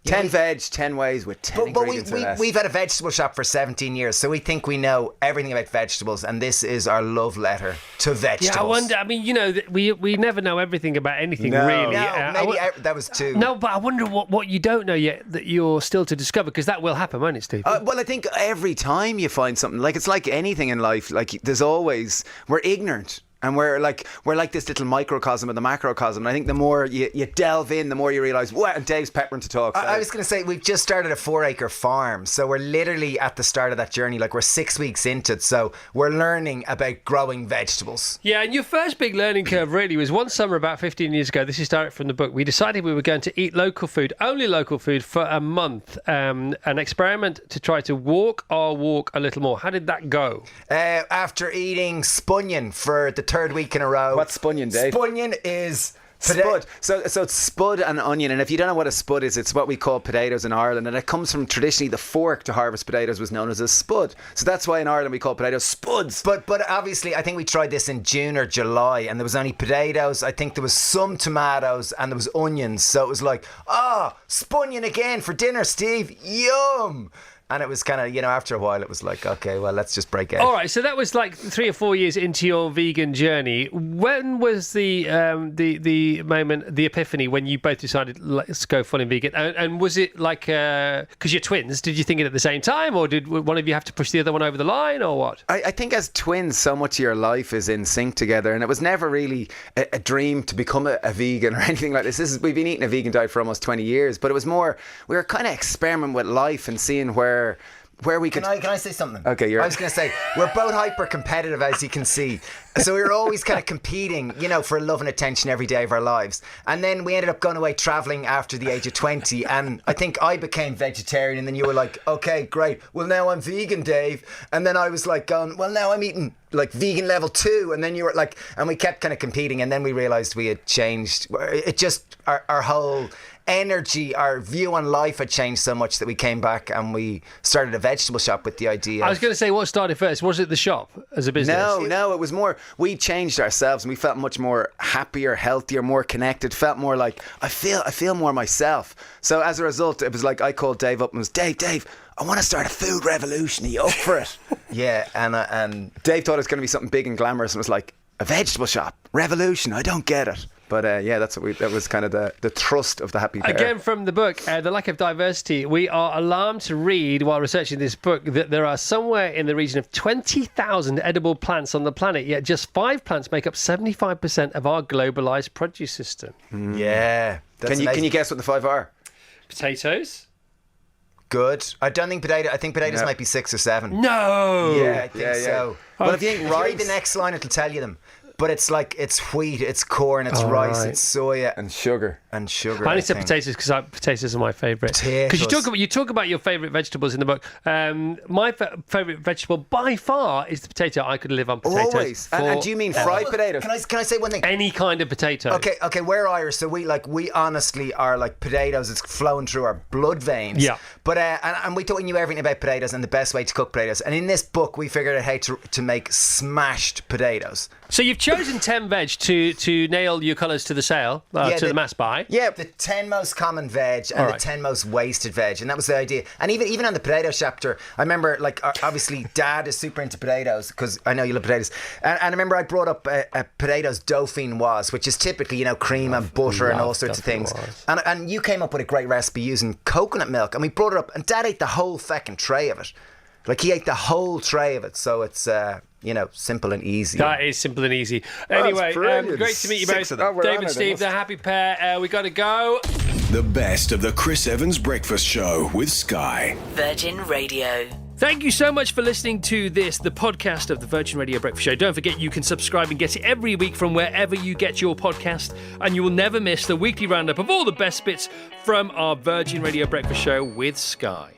10 veg, 10 ways with 10 ingredients or less. We've had a vegetable shop for 17 years, so we think we know everything about vegetables, and this is our love letter to vegetables. Yeah, I wonder, I mean, we never know everything about anything, really. No, maybe that was 2. No, but I wonder what you don't know yet that you're still to discover, because that will happen, won't it, Steve? Well, I think every time you find something, like, it's like anything in life, like, there's always, we're ignorant. And we're like this little microcosm of the macrocosm. And I think the more you delve in, the more you realise, what? And Dave's peppering to talk. So. I was going to say, we've just started a 4-acre farm. So we're literally at the start of that journey. Like, we're 6 weeks into it. So we're learning about growing vegetables. Yeah, and your first big learning curve really was one summer about 15 years ago. This is direct from the book. We decided we were going to eat local food, only local food, for a month. An experiment to try to walk a little more. How did that go? After eating spunion for the 3rd week in a row. What's spunion, Dave? Spunion is spud. So it's spud and onion, and if you don't know what a spud is, it's what we call potatoes in Ireland, and it comes from traditionally the fork to harvest potatoes was known as a spud. So that's why in Ireland we call potatoes spuds. But obviously, I think we tried this in June or July, and there was only potatoes. I think there was some tomatoes and there was onions. So it was like, spunion again for dinner, Steve. Yum. And it was kind of, after a while, it was like, okay, well, let's just break out. All right, so that was like 3 or 4 years into your vegan journey. When was the moment, the epiphany, when you both decided, let's go full in vegan? And was it like, because you're twins, did you think it at the same time, or did one of you have to push the other one over the line, or what? I think as twins, so much of your life is in sync together, and it was never really a dream to become a vegan or anything like this. We've been eating a vegan diet for almost 20 years, but it was more, we were kind of experimenting with life and seeing where we could... Can I say something? Okay, I was going to say, we're both hyper competitive, as you can see. So we were always kind of competing, for love and attention every day of our lives. And then we ended up going away travelling after the age of 20. And I think I became vegetarian. And then you were like, okay, great. Well, now I'm vegan, Dave. And then I was like going, well, now I'm eating like vegan level 2. And then you were like, and we kept kind of competing. And then we realised we had changed. It just, our whole energy, our view on life had changed so much that we came back and we started a vegetable shop with the idea. I was going to say, what started first? Was it the shop as a business? No, it was more, we changed ourselves and we felt much more happier, healthier, more connected, felt more like, I feel more myself. So as a result, it was like, I called Dave up and was, Dave, I want to start a food revolution. Are you up for it? Yeah, and Dave thought it was going to be something big and glamorous and was like, a vegetable shop, revolution, I don't get it. But that was kind of the thrust of the happy pair. Again, from the book, The Lack of Diversity, we are alarmed to read while researching this book that there are somewhere in the region of 20,000 edible plants on the planet, yet just 5 plants make up 75% of our globalised produce system. Yeah. Can you guess what the 5 are? Potatoes. Good. I think potatoes might be 6 or 7. No. Yeah, I think so. Well, if you think read the next line, it'll tell you them. But it's like, it's wheat, it's corn, it's rice, it's soya. And sugar. I only said potatoes because potatoes are my favourite. Because you talk about your favourite vegetables in the book. My favourite vegetable by far is the potato. I could live on potatoes. Always. And do you mean fried potatoes? Can I say one thing? Any kind of potato. Okay, we're Irish, so we honestly are like potatoes. It's flowing through our blood veins. Yeah. But and we thought we knew everything about potatoes and the best way to cook potatoes. And in this book, we figured out how to make smashed potatoes. So you've chosen 10 veg to nail your colours to the sale, to the mass buy. Yeah, the 10 most common veg and the 10 most wasted veg, and that was the idea. And even on the potato chapter, I remember, like, obviously Dad is super into potatoes because I know you love potatoes. And I remember I brought up a potatoes dauphinoise, which is typically, cream and butter and all sorts of things. And you came up with a great recipe using coconut milk, and we brought it up, and Dad ate the whole feckin' tray of it. Like, he ate the whole tray of it, so it's simple and easy. That is simple and easy. Anyway, great to meet you both. David and Steve, the happy pair. We got to go. The best of the Chris Evans Breakfast Show with Sky. Virgin Radio. Thank you so much for listening to this, the podcast of the Virgin Radio Breakfast Show. Don't forget you can subscribe and get it every week from wherever you get your podcast, and you will never miss the weekly roundup of all the best bits from our Virgin Radio Breakfast Show with Sky.